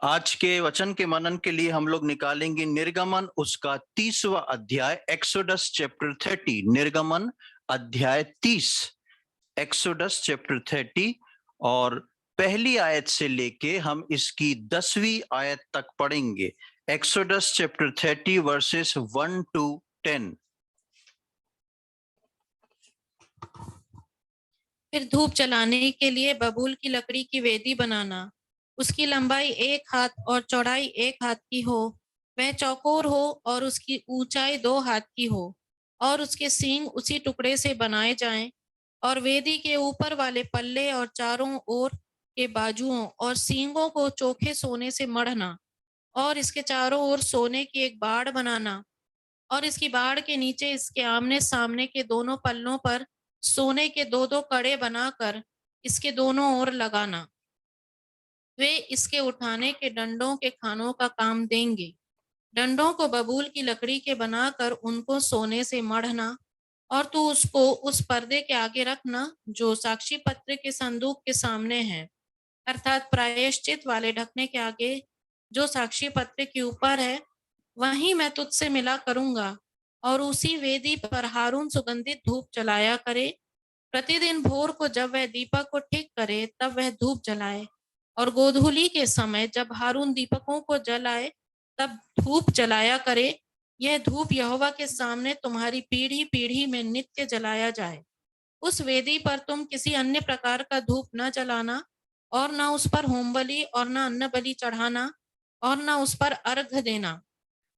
आज के वचन के मनन के लिए हम लोग निकालेंगे निर्गमन उसका 30वां अध्याय, एक्सोडस चैप्टर 30। निर्गमन अध्याय 30, एक्सोडस चैप्टर 30, और पहली आयत से लेके हम इसकी 10वीं आयत तक पढ़ेंगे। Exodus chapter 30 versus 1 to 10। फिर धूप जलाने के लिए बबूल की लकड़ी की वेदी बनाना। उसकी लंबाई 1 हाथ और चौड़ाई 1 हाथ की हो। वह चौकोर हो और उसकी ऊंचाई 2 हाथ की हो, और उसके सींग उसी टुकड़े से बनाए जाएं। और वेदी के ऊपर वाले पल्ले और चारों ओर के बाजुओं और सींगों को चोखे सोने से मढ़ना, और इसके चारों ओर सोने की एक बाड़ बनाना। और इसकी बाड़ के नीचे इसके आमने सामने के दोनों पल्लों पर सोने के 2-2 कड़े बनाकर इसके दोनों ओर लगाना। वे इसके उठाने के डंडों के खानों का काम देंगे। डंडों को बबूल की लकड़ी के बनाकर उनको सोने से मढ़ना। और तू उसको उस पर्दे के आगे रखना जो साक्षी पत्र के संदूक के सामने है, अर्थात प्रायश्चित वाले ढकने के आगे जो साक्षी पत्र के ऊपर है। वहीं मैं तुझसे मिला करूंगा। और उसी वेदी पर हारून सुगंधित धूप जलाया करे। प्रतिदिन भोर को जब वह दीपक को ठीक करे तब वह धूप जलाए, और गोधूली के समय जब हारून दीपकों को जलाए तब धूप जलाया करे। यह धूप यहोवा के सामने तुम्हारी पीढ़ी पीढ़ी में नित्य जलाया जाए। उस वेदी पर तुम किसी अन्य प्रकार का धूप न जलाना, और न उस पर होम बलि और न अन्न बलि चढ़ाना, और न उस पर अर्घ देना।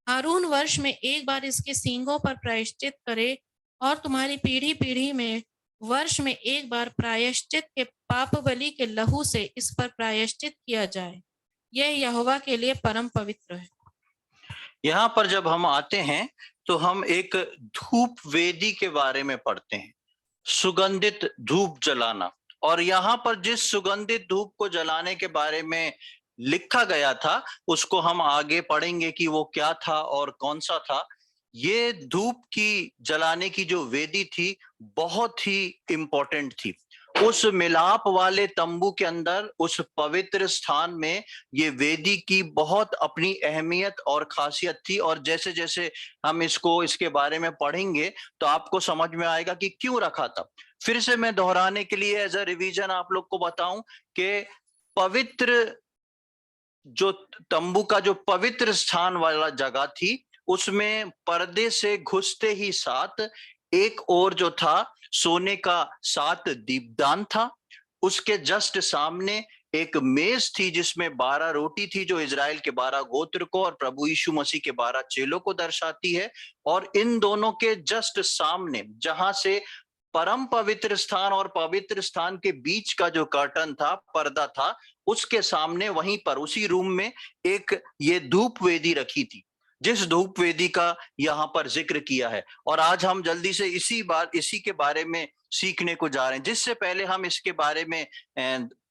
हारून वर्ष में एक बार इसके सींगों पर प्रायश्चित करे, और तुम्हारी पीढ़ी पीढ़ी में वर्ष में एक बार प्रायश्चित के पाप बलि के लहू से इस पर प्रायश्चित किया जाए। यह यहोवा के लिए परम पवित्र है। यहाँ पर जब हम आते हैं तो हम एक धूप वेदी के बारे में पढ़ते हैं, सुगंधित धूप जलाना। और यहाँ पर जिस सुगंधित धूप को जलाने के बारे में लिखा गया था उसको हम आगे पढ़ेंगे कि वो क्या था और कौन सा था। ये धूप की जलाने की जो वेदी थी बहुत ही इंपॉर्टेंट थी। उस मिलाप वाले तंबू के अंदर, उस पवित्र स्थान में ये वेदी की बहुत अपनी अहमियत और खासियत थी। और जैसे जैसे हम इसके बारे में पढ़ेंगे तो आपको समझ में आएगा कि क्यों रखा था। फिर से मैं दोहराने के लिए एज अ रिवीजन आप लोग को बताऊं कि पवित्र जो तंबू का जो पवित्र स्थान वाला जगह थी उसमें पर्दे से घुसते ही साथ एक और जो था सोने का 7 दीपदान था। उसके जस्ट सामने एक मेज थी जिसमें 12 रोटी थी जो इजराइल के 12 गोत्र को और प्रभु यीशु मसीह के 12 चेलों को दर्शाती है। और इन दोनों के जस्ट सामने जहां से परम पवित्र स्थान और पवित्र स्थान के बीच का जो कर्टन था, पर्दा था, उसके सामने वहीं पर उसी रूम में एक ये धूप वेदी रखी थी, जिस धूप वेदी का यहाँ पर जिक्र किया है। और आज हम जल्दी से इसी के बारे में सीखने को जा रहे हैं। जिससे पहले हम इसके बारे में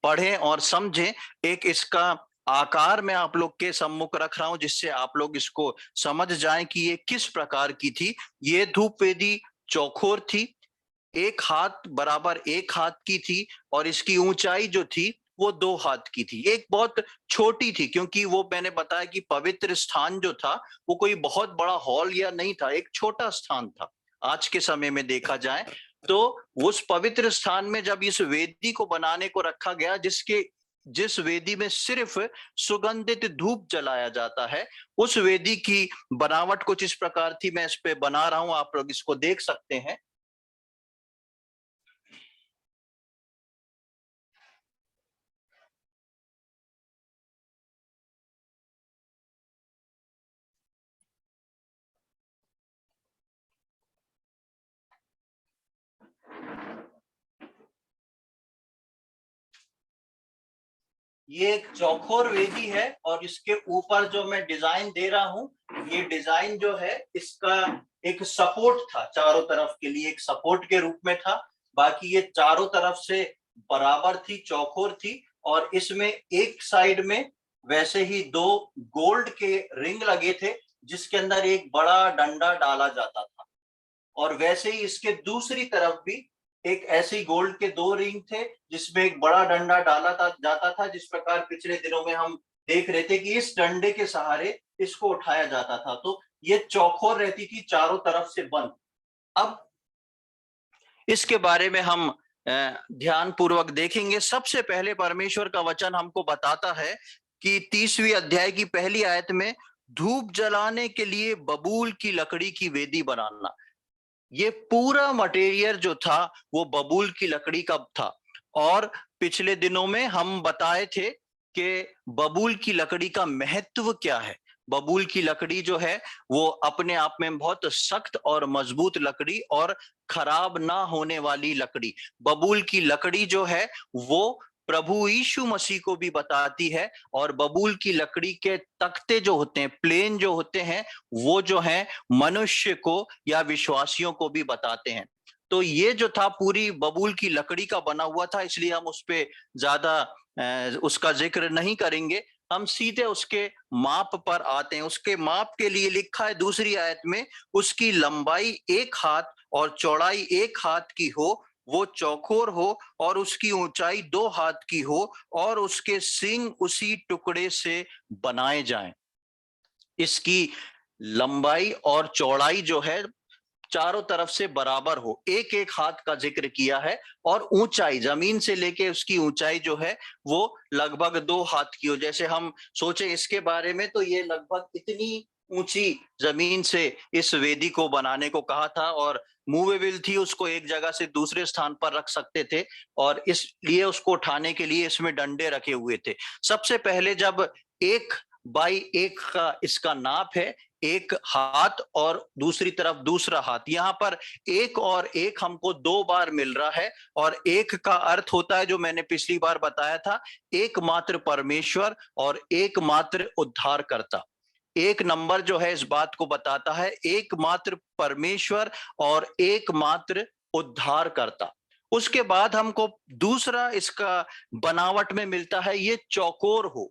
पढ़ें और समझें, एक इसका आकार मैं आप लोग के सम्मुख रख रहा हूं जिससे आप लोग इसको समझ जाएं कि ये किस प्रकार की थी। ये धूप वेदी चौकोर थी, 1 हाथ बराबर 1 हाथ की थी, और इसकी ऊंचाई जो थी वो 2 हाथ की थी। एक बहुत छोटी थी क्योंकि वो मैंने बताया कि पवित्र स्थान जो था वो कोई बहुत बड़ा हॉल या नहीं था, एक छोटा स्थान था। आज के समय में देखा जाए तो उस पवित्र स्थान में जब इस वेदी को बनाने को रखा गया, जिस वेदी में सिर्फ सुगंधित धूप जलाया जाता है, उस वेदी की बनावट कुछ इस प्रकार थी। मैं इस पे बना रहा हूं, आप लोग इसको देख सकते हैं। ये एक चौकोर वेदी है और इसके ऊपर जो मैं डिजाइन दे रहा हूं, ये डिजाइन जो है इसका एक सपोर्ट था, चारों तरफ के लिए एक सपोर्ट के रूप में था। बाकी ये चारों तरफ से बराबर थी, चौकोर थी। और इसमें एक साइड में वैसे ही 2 गोल्ड के रिंग लगे थे जिसके अंदर एक बड़ा डंडा डाला जाता था। और वैसे ही इसके दूसरी तरफ भी एक ऐसे गोल्ड के 2 रिंग थे जिसमें एक बड़ा डंडा डाला जाता था, जिस प्रकार पिछले दिनों में हम देख रहे थे कि इस डंडे के सहारे इसको उठाया जाता था, तो ये चौकोर रहती थी, चारों तरफ से बंद। अब इसके बारे में हम ध्यान पूर्वक देखेंगे। सबसे पहले परमेश्वर का वचन हमको बताता है कि 30वीं अध्याय की पहली आयत में धूप जलाने के लिए बबूल की लकड़ी की वेदी बनाना, ये पूरा मटेरियल जो था वो बबूल की लकड़ी का था। और पिछले दिनों में हम बताए थे कि बबूल की लकड़ी का महत्व क्या है। बबूल की लकड़ी जो है वो अपने आप में बहुत सख्त और मजबूत लकड़ी और खराब ना होने वाली लकड़ी। बबूल की लकड़ी जो है वो प्रभु यीशु मसीह को भी बताती है। और बबूल की लकड़ी के तख्ते जो होते हैं, प्लेन जो होते हैं, वो जो है मनुष्य को या विश्वासियों को भी बताते हैं। तो ये जो था पूरी बबूल की लकड़ी का बना हुआ था, इसलिए हम उस पे ज्यादा उसका जिक्र नहीं करेंगे। हम सीधे उसके माप पर आते हैं। उसके माप के लिए लिखा है दूसरी आयत में, उसकी लंबाई 1 हाथ और चौड़ाई 1 हाथ की हो, वो चौकोर हो और उसकी ऊंचाई 2 हाथ की हो, और उसके सींग उसी टुकड़े से बनाए जाएं। इसकी लंबाई और चौड़ाई जो है चारों तरफ से बराबर हो, 1-1 हाथ का जिक्र किया है। और ऊंचाई जमीन से लेके उसकी ऊंचाई जो है वो लगभग 2 हाथ की हो। जैसे हम सोचे इसके बारे में, तो ये लगभग इतनी ऊंची जमीन से इस वेदी को बनाने को कहा था, और मूवेबल थी, उसको एक जगह से दूसरे स्थान पर रख सकते थे, और इसलिए उसको उठाने के लिए इसमें डंडे रखे हुए थे। सबसे पहले जब 1 बाई 1 का इसका नाप है, 1 हाथ और दूसरी तरफ दूसरा हाथ, यहाँ पर 1 और 1 हमको 2 बार मिल रहा है। और 1 का अर्थ होता है, जो मैंने पिछली बार बताया था, एकमात्र परमेश्वर और एकमात्र उद्धारकर्ता। 1 नंबर जो है इस बात को बताता है, एकमात्र परमेश्वर और एकमात्र उद्धारकर्ता। उसके बाद हमको दूसरा इसका बनावट में मिलता है, ये चौकोर हो,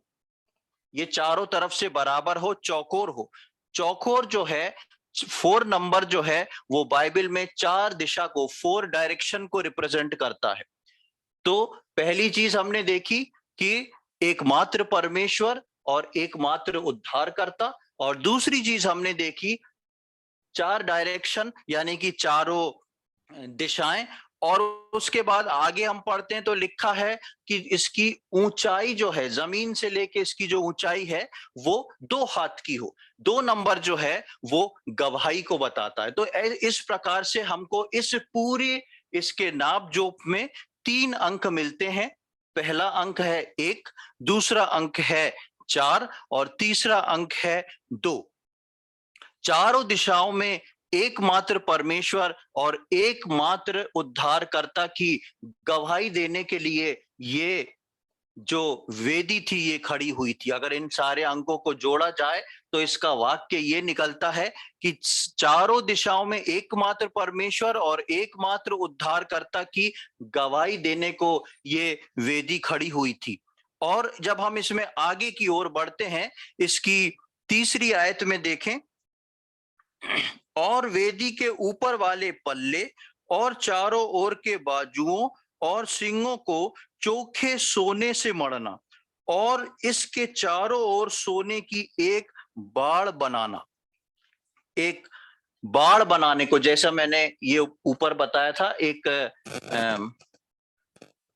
ये चारों तरफ से बराबर हो, चौकोर हो। चौकोर जो है, 4 नंबर जो है वो बाइबल में 4 दिशा को, 4 डायरेक्शन को रिप्रेजेंट करता है। तो पहली चीज हमने देखी कि एकमात्र परमेश्वर और एकमात्र उद्धारकर्ता। और दूसरी चीज हमने देखी 4 डायरेक्शन, यानी कि चारों दिशाएं। और उसके बाद आगे हम पढ़ते हैं तो लिखा है कि इसकी ऊंचाई जो है, जमीन से लेके इसकी जो ऊंचाई है वो 2 हाथ की हो। 2 नंबर जो है वो गवाही को बताता है। तो इस प्रकार से हमको इस पूरे इसके नाप जोप में 3 अंक मिलते हैं। पहला अंक है 1, दूसरा अंक है 4 और तीसरा अंक है 2। चारों दिशाओं में एकमात्र परमेश्वर और एकमात्र उद्धारकर्ता की गवाही देने के लिए ये जो वेदी थी ये खड़ी हुई थी। अगर इन सारे अंकों को जोड़ा जाए तो इसका वाक्य ये निकलता है कि चारों दिशाओं में एकमात्र परमेश्वर और एकमात्र उद्धारकर्ता की गवाही देने को ये वेदी खड़ी हुई थी। और जब हम इसमें आगे की ओर बढ़ते हैं, इसकी तीसरी आयत में देखें, और वेदी के ऊपर वाले पल्ले और चारों ओर के बाजुओं और सींगों को चोखे सोने से मढ़ना, और इसके चारों ओर सोने की एक बाड़ बनाना। एक बाड़ बनाने को, जैसा मैंने ये ऊपर बताया था,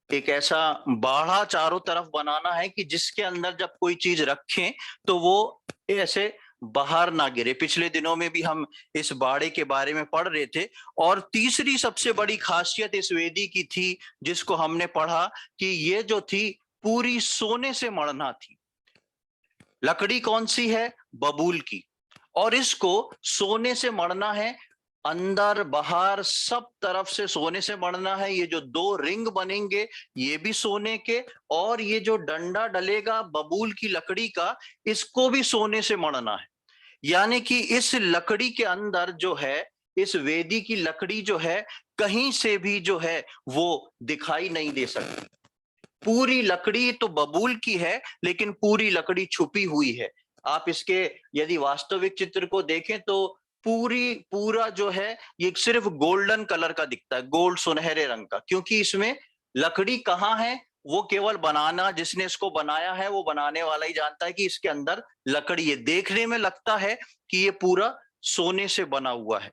एक ऐसा बाड़ा चारों तरफ बनाना है कि जिसके अंदर जब कोई चीज रखें तो वो ऐसे बाहर ना गिरे। पिछले दिनों में भी हम इस बाड़े के बारे में पढ़ रहे थे। और तीसरी सबसे बड़ी खासियत इस वेदी की थी, जिसको हमने पढ़ा, कि ये जो थी पूरी सोने से मढ़ना थी। लकड़ी कौन सी है? बबूल की। और इसको सोने से मढ़ना है, अंदर बाहर सब तरफ से सोने से मढ़ना है। ये जो 2 रिंग बनेंगे ये भी सोने के, और ये जो डंडा डलेगा बबूल की लकड़ी का, इसको भी सोने से मढ़ना है। यानी कि इस लकड़ी के अंदर जो है, इस वेदी की लकड़ी जो है, कहीं से भी जो है वो दिखाई नहीं दे सकती। पूरी लकड़ी तो बबूल की है, लेकिन पूरी लकड़ी छुपी हुई है। आप इसके यदि वास्तविक चित्र को देखें तो पूरा जो है ये सिर्फ गोल्डन कलर का दिखता है, गोल्ड सुनहरे रंग का, क्योंकि इसमें लकड़ी कहाँ है? वो केवल बनाना, जिसने इसको बनाया है वो बनाने वाला ही जानता है कि इसके अंदर लकड़ी है। देखने में लगता है कि ये पूरा सोने से बना हुआ है।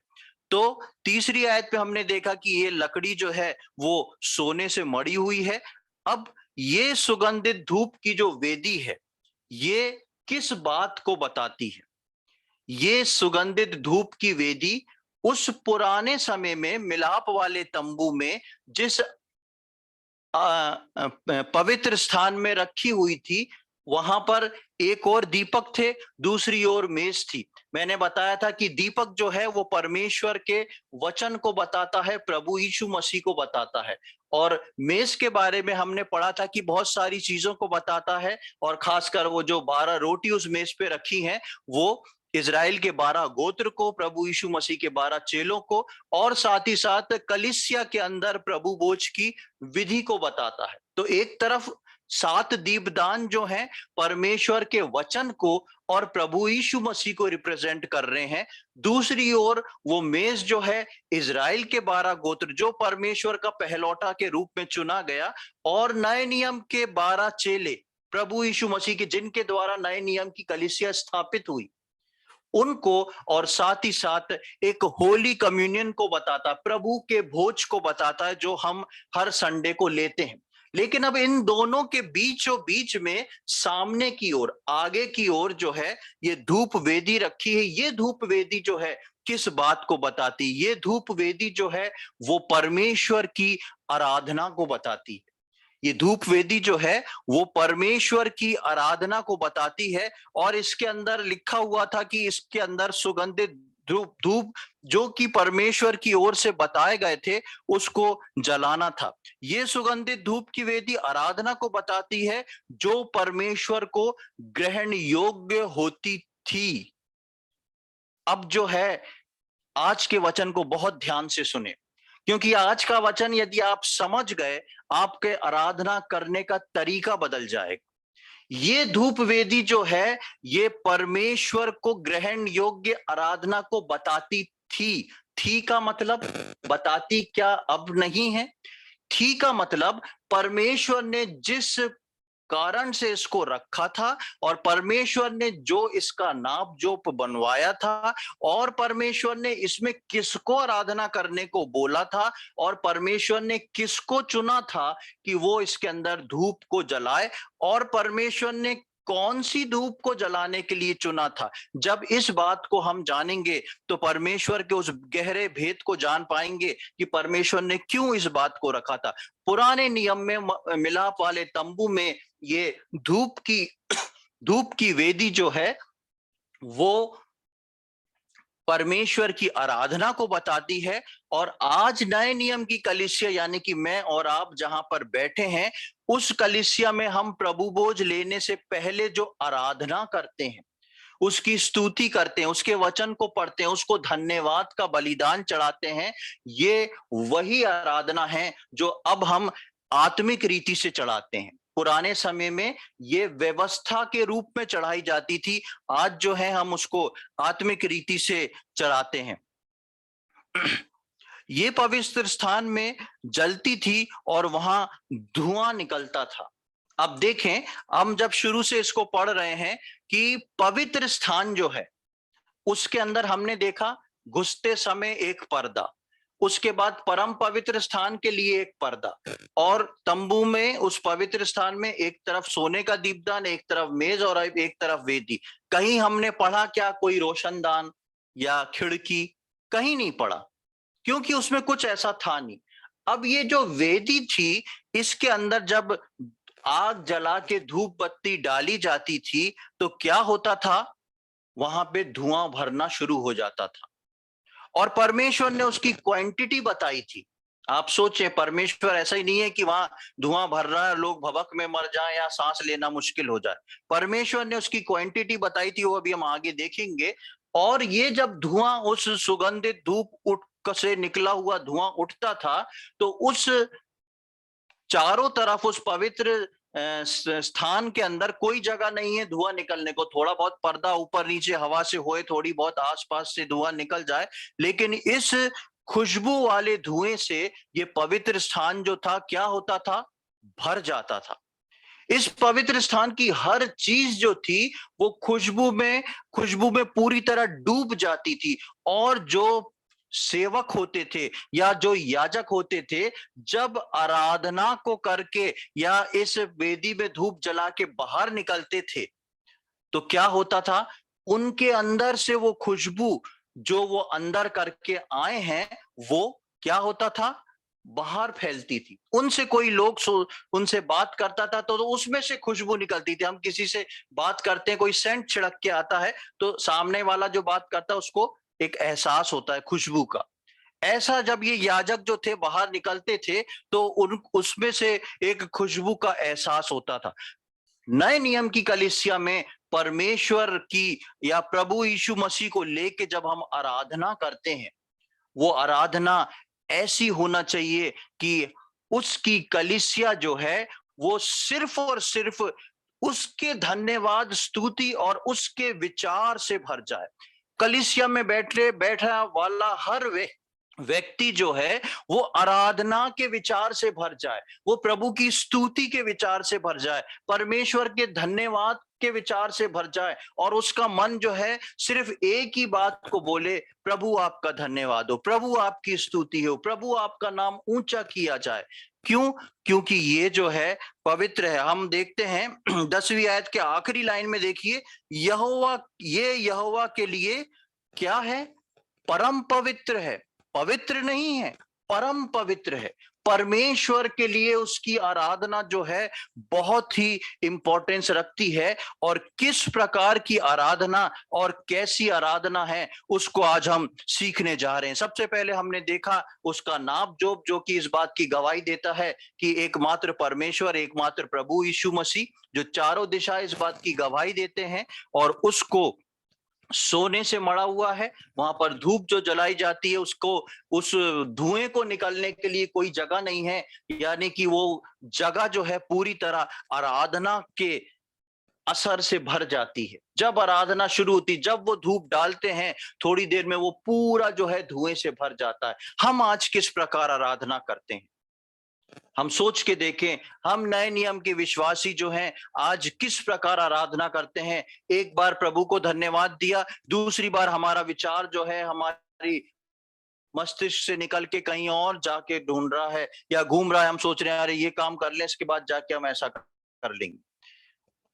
तो तीसरी आयत पे हमने देखा कि ये लकड़ी जो है वो सोने से मड़ी हुई है। अब ये सुगंधित धूप की जो वेदी है, ये किस बात को बताती है? ये सुगंधित धूप की वेदी उस पुराने समय में मिलाप वाले तंबू में जिस पवित्र स्थान में रखी हुई थी, वहां पर एक और दीपक थे, दूसरी ओर मेज थी। मैंने बताया था कि दीपक जो है वो परमेश्वर के वचन को बताता है, प्रभु यीशु मसीह को बताता है। और मेज के बारे में हमने पढ़ा था कि बहुत सारी चीजों को बताता है, और खासकर वो जो 12 रोटी उस मेज पे रखी हैं, वो इज़राइल के 12 गोत्र को, प्रभु यीशु मसीह के 12 चेलों को, और साथ ही साथ कलीसिया के अंदर प्रभु भोज की विधि को बताता है। तो एक तरफ 7 दीपदान जो हैं परमेश्वर के वचन को और प्रभु यीशु मसीह को रिप्रेजेंट कर रहे हैं, दूसरी ओर वो मेज जो है इज़राइल के 12 गोत्र जो परमेश्वर का पहलौठा के रूप में चुना गया, और नए नियम के 12 चेले प्रभु यीशु मसीह के, जिनके द्वारा नए नियम की कलीसिया स्थापित हुई, उनको, और साथ ही साथ एक होली कम्युनियन को बताता, प्रभु के भोज को बताता है जो हम हर संडे को लेते हैं। लेकिन अब इन दोनों के बीचों बीच में सामने की ओर, आगे की ओर जो है ये धूप वेदी रखी है। ये धूप वेदी जो है किस बात को बताती? ये धूप वेदी जो है वो परमेश्वर की आराधना को बताती है। ये धूप वेदी जो है वो परमेश्वर की आराधना को बताती है। और इसके अंदर लिखा हुआ था कि इसके अंदर सुगंधित धूप धूप जो कि परमेश्वर की ओर से बताए गए थे उसको जलाना था। ये सुगंधित धूप की वेदी आराधना को बताती है जो परमेश्वर को ग्रहण योग्य होती थी। अब जो है आज के वचन को बहुत ध्यान से सुने, क्योंकि आज का वचन यदि आप समझ गए, आपके आराधना करने का तरीका बदल जाएगा। ये धूप वेदी जो है ये परमेश्वर को ग्रहण योग्य आराधना को बताती थी। थी का मतलब बताती क्या अब नहीं है। थी का मतलब परमेश्वर ने जिस कारण से इसको रखा था, और परमेश्वर ने जो इसका नाप जोप बनवाया था, और परमेश्वर ने इसमें किसको आराधना करने को बोला था, और परमेश्वर ने किसको चुना था कि वो इसके अंदर धूप को जलाए, और परमेश्वर ने कौन सी धूप को जलाने के लिए चुना था। जब इस बात को हम जानेंगे तो परमेश्वर के उस गहरे भेद को जान पाएंगे कि परमेश्वर ने क्यों इस बात को रखा था। पुराने नियम में मिलाप वाले तंबू में ये धूप की वेदी जो है वो परमेश्वर की आराधना को बताती है। और आज नए नियम की कलीसिया यानी कि मैं और आप जहां पर बैठे हैं, उस कलीसिया में हम प्रभु भोज लेने से पहले जो आराधना करते हैं, उसकी स्तुति करते हैं, उसके वचन को पढ़ते हैं, उसको धन्यवाद का बलिदान चढ़ाते हैं, ये वही आराधना है जो अब हम आत्मिक रीति से चढ़ाते हैं। पुराने समय में ये व्यवस्था के रूप में चढ़ाई जाती थी, आज जो है हम उसको आत्मिक रीति से चढ़ाते हैं। ये पवित्र स्थान में जलती थी और वहां धुआं निकलता था। अब देखें, हम जब शुरू से इसको पढ़ रहे हैं कि पवित्र स्थान जो है उसके अंदर हमने देखा घुसते समय एक पर्दा, उसके बाद परम पवित्र स्थान के लिए एक पर्दा, और तंबू में उस पवित्र स्थान में एक तरफ सोने का दीपदान, एक तरफ मेज और एक तरफ वेदी। कहीं हमने पढ़ा क्या कोई रोशनदान या खिड़की? कहीं नहीं पढ़ा, क्योंकि उसमें कुछ ऐसा था नहीं। अब ये जो वेदी थी, इसके अंदर जब आग जला के धूप बत्ती डाली जाती थी तो क्या होता था? वहां पे धुआं भरना शुरू हो जाता था, और परमेश्वर ने उसकी क्वांटिटी बताई थी। आप सोचें, परमेश्वर ऐसा ही नहीं है कि वहां धुआं भर रहा है, लोग भवक में मर जाएं या सांस लेना मुश्किल हो जाए। परमेश्वर ने उसकी क्वांटिटी बताई थी, वो अभी हम आगे देखेंगे। और ये जब धुआं, उस सुगंधित धूप उठ से निकला हुआ धुआं उठता था, तो उस चारों तरफ उस पवित्र स्थान के अंदर कोई जगह नहीं है धुआं निकलने को। थोड़ा बहुत पर्दा ऊपर नीचे हवा से होए, थोड़ी बहुत आसपास से धुआं निकल जाए, लेकिन इस खुशबू वाले धुएं से ये पवित्र स्थान जो था क्या होता था? भर जाता था। इस पवित्र स्थान की हर चीज जो थी वो खुशबू में पूरी तरह डूब जाती थी। और जो सेवक होते थे या जो याजक होते थे, जब आराधना को करके या इस वेदी में धूप जला के बाहर निकलते थे, तो क्या होता था? उनके अंदर से वो खुशबू जो वो अंदर करके आए हैं, वो क्या होता था? बाहर फैलती थी। उनसे कोई लोग उनसे बात करता था तो उसमें से खुशबू निकलती थी। हम किसी से बात करते हैं, कोई सेंट छिड़क के आता है, तो सामने वाला जो बात करता है उसको एक एहसास होता है खुशबू का। ऐसा जब ये याजक जो थे बाहर निकलते थे, तो उन उसमें से एक खुशबू का एहसास होता था। नए नियम की कलीसिया में परमेश्वर की या प्रभु यीशु मसीह को लेके जब हम आराधना करते हैं, वो आराधना ऐसी होना चाहिए कि उसकी कलीसिया जो है वो सिर्फ और सिर्फ उसके धन्यवाद, स्तुति और उसके विचार से भर जाए। कलीसिया में बैठा वाला हर व्यक्ति जो है वो आराधना के विचार से भर जाए, वो प्रभु की स्तुति के विचार से भर जाए, परमेश्वर के धन्यवाद के विचार से भर जाए, और उसका मन जो है सिर्फ एक ही बात को बोले, प्रभु आपका धन्यवाद हो, प्रभु आपकी स्तुति हो, प्रभु आपका नाम ऊंचा किया जाए। क्यों? क्योंकि ये जो है पवित्र है। हम देखते हैं 10वीं आयत के आखिरी लाइन में देखिए, यहोवा के लिए क्या है? परम पवित्र है। पवित्र नहीं है, परम पवित्र है। परमेश्वर के लिए उसकी आराधना जो है बहुत ही इंपॉर्टेंस रखती है। और किस प्रकार की आराधना और कैसी आराधना है, उसको आज हम सीखने जा रहे हैं। सबसे पहले हमने देखा उसका नाम जो कि इस बात की गवाही देता है कि एकमात्र परमेश्वर, एकमात्र प्रभु यीशु मसीह, जो चारों दिशा इस बात की गवाही देते हैं। और उसको सोने से मढ़ा हुआ है, वहां पर धूप जो जलाई जाती है उसको, उस धुएं को निकलने के लिए कोई जगह नहीं है। यानी कि वो जगह जो है पूरी तरह आराधना के असर से भर जाती है। जब आराधना शुरू होती, जब वो धूप डालते हैं, थोड़ी देर में वो पूरा जो है धुएं से भर जाता है। हम आज किस प्रकार आराधना करते हैं? हम सोच के देखें, हम नए नियम के विश्वासी जो हैं आज किस प्रकार आराधना करते हैं। एक बार प्रभु को धन्यवाद दिया, दूसरी बार हमारा विचार जो है हमारी मस्तिष्क से निकल के कहीं और जाके ढूंढ रहा है या घूम रहा है। हम सोच रहे हैं अरे ये काम कर लें, इसके बाद जाके हम ऐसा कर लेंगे।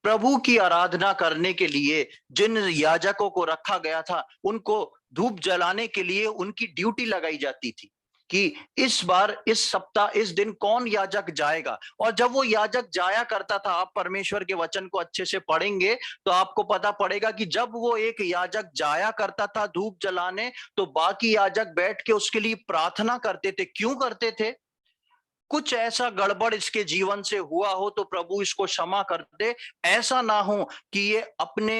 प्रभु की आराधना करने के लिए जिन याजकों को रखा गया था, उनको धूप जलाने के लिए उनकी ड्यूटी लगाई जाती थी कि इस बार, इस सप्ताह, इस दिन कौन याजक जाएगा। और जब वो याजक जाया करता था, आप परमेश्वर के वचन को अच्छे से पढ़ेंगे तो आपको पता पड़ेगा कि जब वो एक याजक जाया करता था धूप जलाने, तो बाकी याजक बैठ के उसके लिए प्रार्थना करते थे। क्यों करते थे? कुछ ऐसा गड़बड़ इसके जीवन से हुआ हो तो प्रभु इसको क्षमा कर दे। ऐसा ना हो कि ये अपने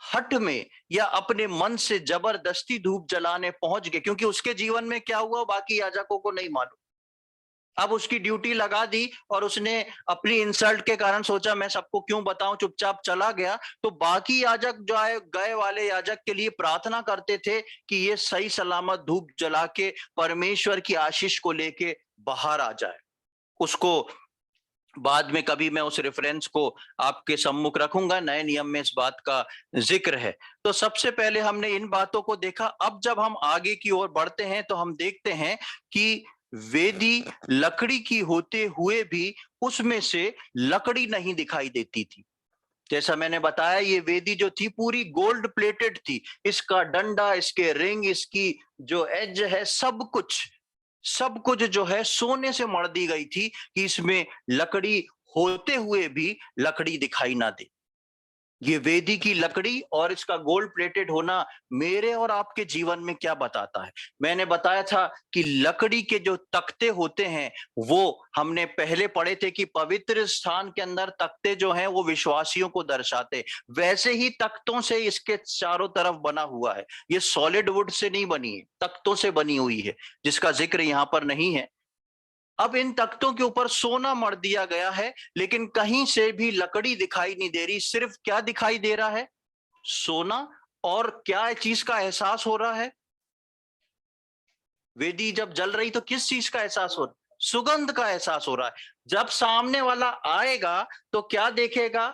हट में या अपने मन से जबरदस्ती धूप जलाने पहुंच गए, क्योंकि उसके जीवन में क्या हुआ बाकी याजकों को नहीं मालूम। अब उसकी ड्यूटी लगा दी और उसने अपनी इंसल्ट के कारण सोचा मैं सबको क्यों बताऊं, चुपचाप चला गया। तो बाकी याजक जो आए, गए वाले याजक के लिए प्रार्थना करते थे कि ये सही सलामत धूप जला के परमेश्वर की आशीष को लेके बाहर आ जाए। उसको बाद में कभी मैं उस रेफरेंस को आपके सम्मुख रखूंगा, नए नियम में इस बात का जिक्र है। तो सबसे पहले हमने इन बातों को देखा। अब जब हम आगे की ओर बढ़ते हैं तो हम देखते हैं कि वेदी लकड़ी की होते हुए भी उसमें से लकड़ी नहीं दिखाई देती थी। जैसा मैंने बताया, ये वेदी जो थी पूरी गोल्ड प्लेटेड थी। इसका डंडा, इसके रिंग, इसकी जो एज है, सब कुछ जो है सोने से मढ़ दी गई थी कि इसमें लकड़ी होते हुए भी लकड़ी दिखाई ना दे। ये वेदी की लकड़ी और इसका गोल्ड प्लेटेड होना मेरे और आपके जीवन में क्या बताता है? मैंने बताया था कि लकड़ी के जो तख्ते होते हैं, वो हमने पहले पढ़े थे कि पवित्र स्थान के अंदर तख्ते जो हैं वो विश्वासियों को दर्शाते। वैसे ही तख्तों से इसके चारों तरफ बना हुआ है। ये सॉलिड वुड से नहीं बनी है, तख्तों से बनी हुई है, जिसका जिक्र यहां पर नहीं है। अब इन तख्तों के ऊपर सोना मढ़ दिया गया है, लेकिन कहीं से भी लकड़ी दिखाई नहीं दे रही। सिर्फ क्या दिखाई दे रहा है? सोना। और क्या चीज का एहसास हो रहा है? वेदी जब जल रही तो किस चीज का एहसास हो रहा है? सुगंध का एहसास हो रहा है। जब सामने वाला आएगा तो क्या देखेगा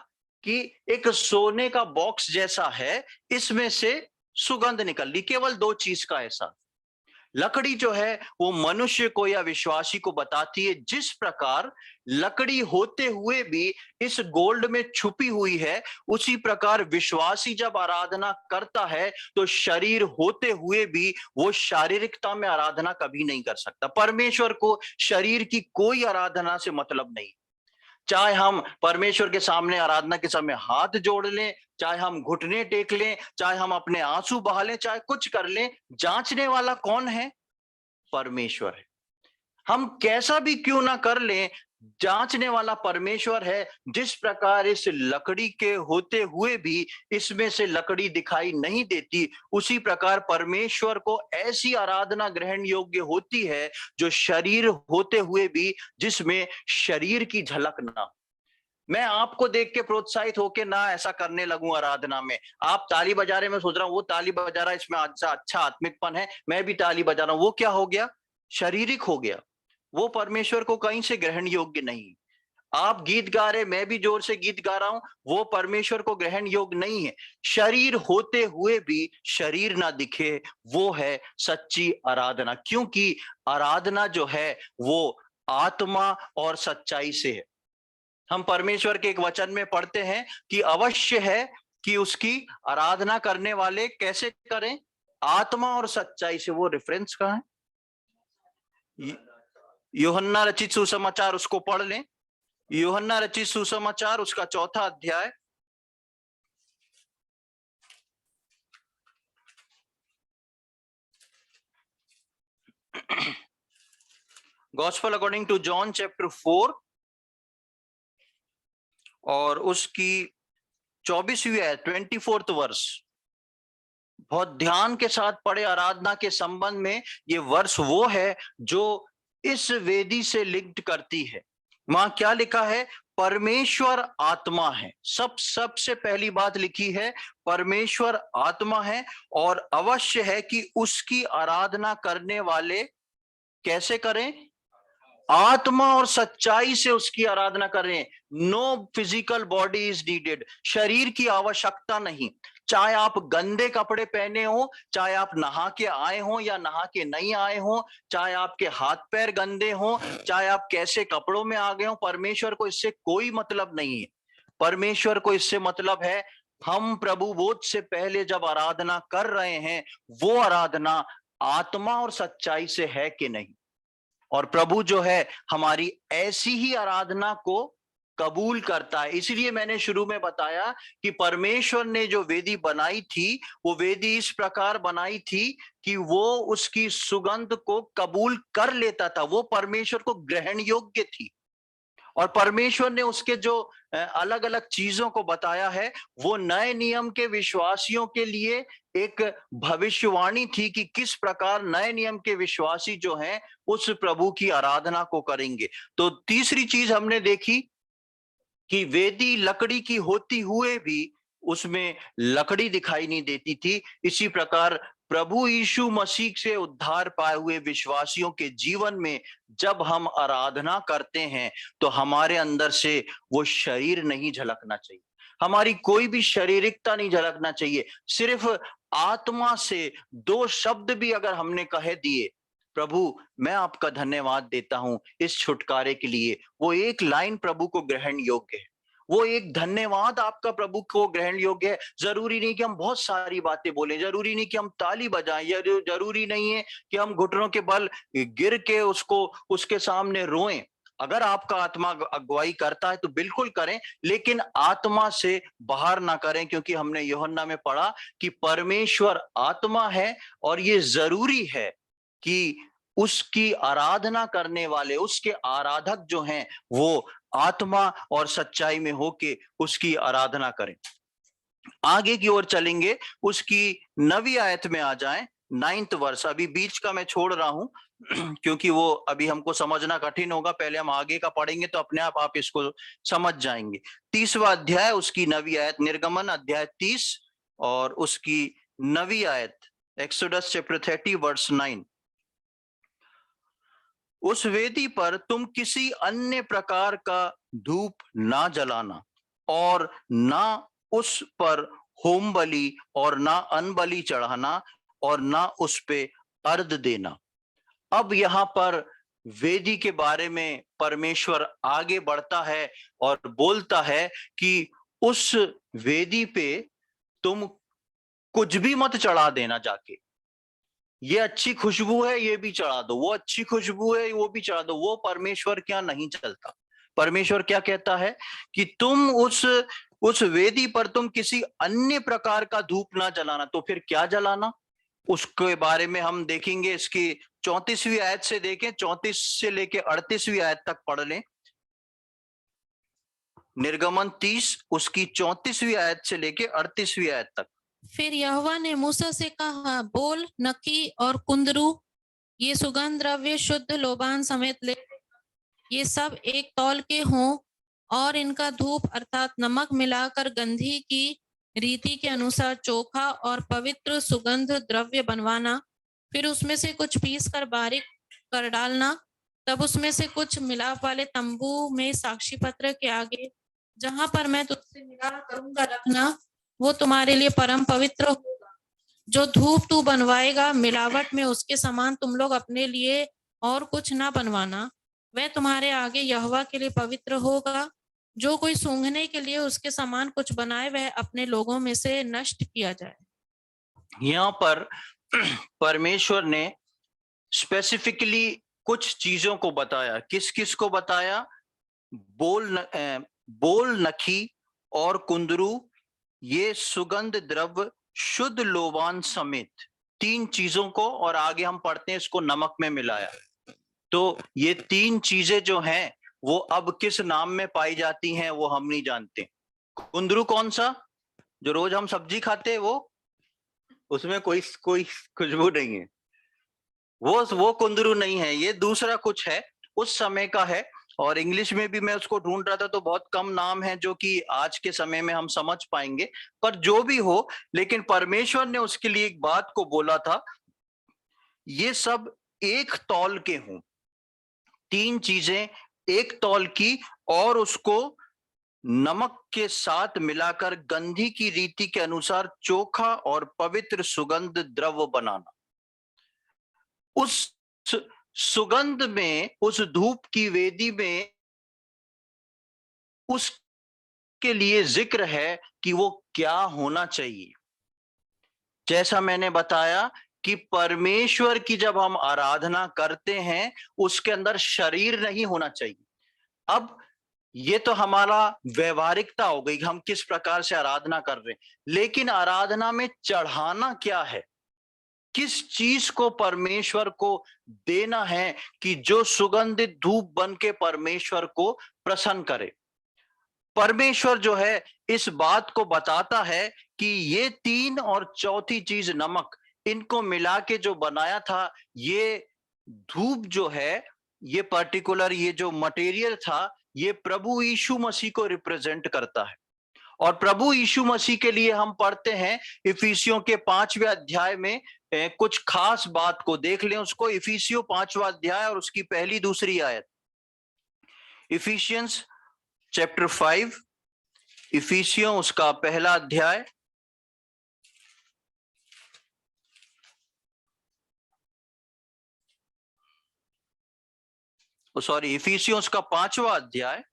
कि एक सोने का बॉक्स जैसा है, इसमें से सुगंध निकल रही। केवल दो चीज का एहसास। लकड़ी जो है वो मनुष्य को या विश्वासी को बताती है, जिस प्रकार लकड़ी होते हुए भी इस गोल्ड में छुपी हुई है, उसी प्रकार विश्वासी जब आराधना करता है तो शरीर होते हुए भी वो शारीरिकता में आराधना कभी नहीं कर सकता। परमेश्वर को शरीर की कोई आराधना से मतलब नहीं। चाहे हम परमेश्वर के सामने आराधना के समय हाथ जोड़ लें, चाहे हम घुटने टेक लें, चाहे हम अपने आंसू बहा लें, चाहे कुछ कर लें, जांचने वाला कौन है? परमेश्वर है। हम कैसा भी क्यों ना कर लें, जांचने वाला परमेश्वर है। जिस प्रकार इस लकड़ी के होते हुए भी इसमें से लकड़ी दिखाई नहीं देती, उसी प्रकार परमेश्वर को ऐसी आराधना ग्रहण योग्य होती है जो शरीर होते हुए भी जिसमें शरीर की झलक ना। मैं आपको देख के प्रोत्साहित होके ना ऐसा करने लगूं आराधना में। आप ताली बजा रहे, मैं सोच रहा हूं वो ताली बजा रहा है, इसमें अच्छा आत्मिकपन है, मैं भी ताली बजा रहा हूं। वो क्या हो गया? शारीरिक हो गया। वो परमेश्वर को कहीं से ग्रहण योग्य नहीं। आप गीत गा रहे, मैं भी जोर से गीत गा रहा हूं, वो परमेश्वर को ग्रहण योग्य नहीं है। शरीर होते हुए भी शरीर ना दिखे, वो है सच्ची आराधना। क्योंकि आराधना जो है वो आत्मा और सच्चाई से है। हम परमेश्वर के एक वचन में पढ़ते हैं कि अवश्य है कि उसकी आराधना करने वाले कैसे करें? आत्मा और सच्चाई से। वो रेफरेंस कहाँ है? यूहन्ना रचित सुसमाचार, उसको पढ़ लें। यूहन्ना रचित सुसमाचार, उसका 4था अध्याय। Gospel according to John chapter 4 और उसकी 24वीं आयत, 24th वर्ष। बहुत ध्यान के साथ पढ़े। आराधना के संबंध में ये वर्ष वो है जो इस वेदी से लिंक्ड करती है। वहां क्या लिखा है? परमेश्वर आत्मा है। सबसे पहली बात लिखी है, परमेश्वर आत्मा है और अवश्य है कि उसकी आराधना करने वाले कैसे करें? आत्मा और सच्चाई से उसकी आराधना करें। No physical body is needed. शरीर की आवश्यकता नहीं। चाहे आप गंदे कपड़े पहने हो, चाहे आप नहा के आए हो या नहा के नहीं आए हो, चाहे आपके हाथ पैर गंदे हो, चाहे आप कैसे कपड़ों में आ गए हो, परमेश्वर को इससे कोई मतलब नहीं है। परमेश्वर को इससे मतलब है, हम प्रभु बोध से पहले जब आराधना कर रहे हैं, वो आराधना आत्मा और सच्चाई से है कि नहीं। और प्रभु जो है हमारी ऐसी ही आराधना को कबूल करता है। इसलिए मैंने शुरू में बताया कि परमेश्वर ने जो वेदी बनाई थी, वो वेदी इस प्रकार बनाई थी कि वो उसकी सुगंध को कबूल कर लेता था। वो परमेश्वर को ग्रहण योग्य थी। और परमेश्वर ने उसके जो अलग अलग चीजों को बताया है, वो नए नियम के विश्वासियों के लिए एक भविष्यवाणी थी कि किस प्रकार नए नियम के विश्वासी जो हैं उस प्रभु की आराधना को करेंगे। तो तीसरी चीज हमने देखी कि वेदी लकड़ी की होती हुए भी उसमें लकड़ी दिखाई नहीं देती थी। इसी प्रकार प्रभु यीशु मसीह से उद्धार पाए हुए विश्वासियों के जीवन में जब हम आराधना करते हैं तो हमारे अंदर से वो शरीर नहीं झलकना चाहिए, हमारी कोई भी शारीरिकता नहीं झलकना चाहिए। सिर्फ आत्मा से दो शब्द भी अगर हमने कह दिए, प्रभु मैं आपका धन्यवाद देता हूं इस छुटकारे के लिए, वो एक लाइन प्रभु को ग्रहण योग्य है। वो एक धन्यवाद आपका प्रभु को ग्रहण योग्य है। जरूरी नहीं कि हम बहुत सारी बातें बोलें, जरूरी नहीं कि हम ताली बजाएं, या जरूरी नहीं है कि हम घुटनों के बल गिर के उसको उसके सामने रोएं। अगर आपका आत्मा अगुवाई करता है तो बिल्कुल करें, लेकिन आत्मा से बाहर ना करें, क्योंकि हमने यूहन्ना में पढ़ा कि परमेश्वर आत्मा है और ये जरूरी है कि उसकी आराधना करने वाले, उसके आराधक जो हैं, वो आत्मा और सच्चाई में होके उसकी आराधना करें। आगे की ओर चलेंगे, उसकी 9वीं आयत में आ जाएं। 9th वर्ष, अभी बीच का मैं छोड़ रहा हूं क्योंकि वो अभी हमको समझना कठिन होगा। पहले हम आगे का पढ़ेंगे तो अपने आप इसको समझ जाएंगे। 30वां अध्याय, उसकी 9वीं आयत, निर्गमन अध्याय 30 और उसकी 9वीं आयत, एक्सोडस चैप्टर 30 वर्स 9। उस वेदी पर तुम किसी अन्य प्रकार का धूप ना जलाना और ना उस पर होम बलि और ना अन्न बलि चढ़ाना और ना उस पे अर्घ देना। अब यहाँ पर वेदी के बारे में परमेश्वर आगे बढ़ता है और बोलता है कि उस वेदी पे तुम कुछ भी मत चढ़ा देना जाके। ये अच्छी खुशबू है, ये भी चढ़ा दो, वो अच्छी खुशबू है, वो भी चढ़ा दो। वो परमेश्वर क्या नहीं चलता। परमेश्वर क्या कहता है कि तुम उस वेदी पर तुम किसी अन्य प्रकार का धूप ना जलाना। तो फिर क्या जलाना, उसके बारे में हम देखेंगे। इसकी 34वीं आयत से देखें, 34 से लेके 38वीं आयत तक पढ़ लें। निर्गमन 30 उसकी 34वीं आयत से लेके 38वीं आयत तक। फिर यहोवा ने मूसा से कहा, बोल, नकी और कुंदरू ये सुगंध द्रव्य शुद्ध लोबान समेत ले, ये सब एक तौल के हों और इनका धूप अर्थात नमक मिलाकर गंधी की रीति के अनुसार चोखा और पवित्र सुगंध द्रव्य बनवाना। फिर उसमें से कुछ पीस कर बारीक कर डालना। तब उसमें से कुछ मिलाप वाले तंबू में साक्षी पत्र के आगे जहां पर मैं तुझसे मिला करूंगा रखना, वो तुम्हारे लिए परम पवित्र होगा। जो धूप तू बनवाएगा मिलावट में उसके समान तुम लोग अपने लिए और कुछ ना बनवाना। वह तुम्हारे आगे यहोवा के लिए पवित्र होगा। जो कोई सूंघने के लिए उसके समान कुछ बनाए वह अपने लोगों में से नष्ट किया जाए। यहाँ पर परमेश्वर ने स्पेसिफिकली कुछ चीजों को बताया। किस किस को बताया? बोल, नखी और कुंदरू ये सुगंध द्रव्य शुद्ध लोबान समेत 3 चीजों को, और आगे हम पढ़ते हैं इसको नमक में मिलाया। तो ये 3 चीजें जो हैं वो अब किस नाम में पाई जाती हैं वो हम नहीं जानते। कुंदरू कौन सा? जो रोज हम सब्जी खाते हैं वो, उसमें कोई खुशबू नहीं है। वो कुंदरू नहीं है, ये दूसरा कुछ है, उस समय का है। और इंग्लिश में भी मैं उसको ढूंढ रहा था तो बहुत कम नाम है जो कि आज के समय में हम समझ पाएंगे। पर जो भी हो, लेकिन परमेश्वर ने उसके लिए एक बात को बोला था, ये सब एक तौल के हों। 3 चीजें एक तौल की और उसको नमक के साथ मिलाकर गंधी की रीति के अनुसार चोखा और पवित्र सुगंध द्रव्य बनाना। उस सुगंध में, उस धूप की वेदी में उसके लिए जिक्र है कि वो क्या होना चाहिए। जैसा मैंने बताया कि परमेश्वर की जब हम आराधना करते हैं उसके अंदर शरीर नहीं होना चाहिए। अब ये तो हमारा व्यवहारिकता हो गई, हम किस प्रकार से आराधना कर रहे हैं। लेकिन आराधना में चढ़ाना क्या है, किस चीज को परमेश्वर को देना है कि जो सुगंधित धूप बन के परमेश्वर को प्रसन्न करे। परमेश्वर जो है इस बात को बताता है कि ये 3 और चौथी चीज नमक, इनको मिला के जो बनाया था, ये धूप जो है, ये पर्टिकुलर ये जो मटेरियल था, ये प्रभु यीशु मसीह को रिप्रेजेंट करता है। और प्रभु यीशु मसीह के लिए हम पढ़ते हैं इफिसियों के 5वें अध्याय में। कुछ खास बात को देख लें, उसको इफिसियों 5वां अध्याय और उसकी पहली दूसरी आयत। इफिशियंस चैप्टर 5, इफिसियों उसका पहला अध्याय इफिसियों उसका 5वां अध्याय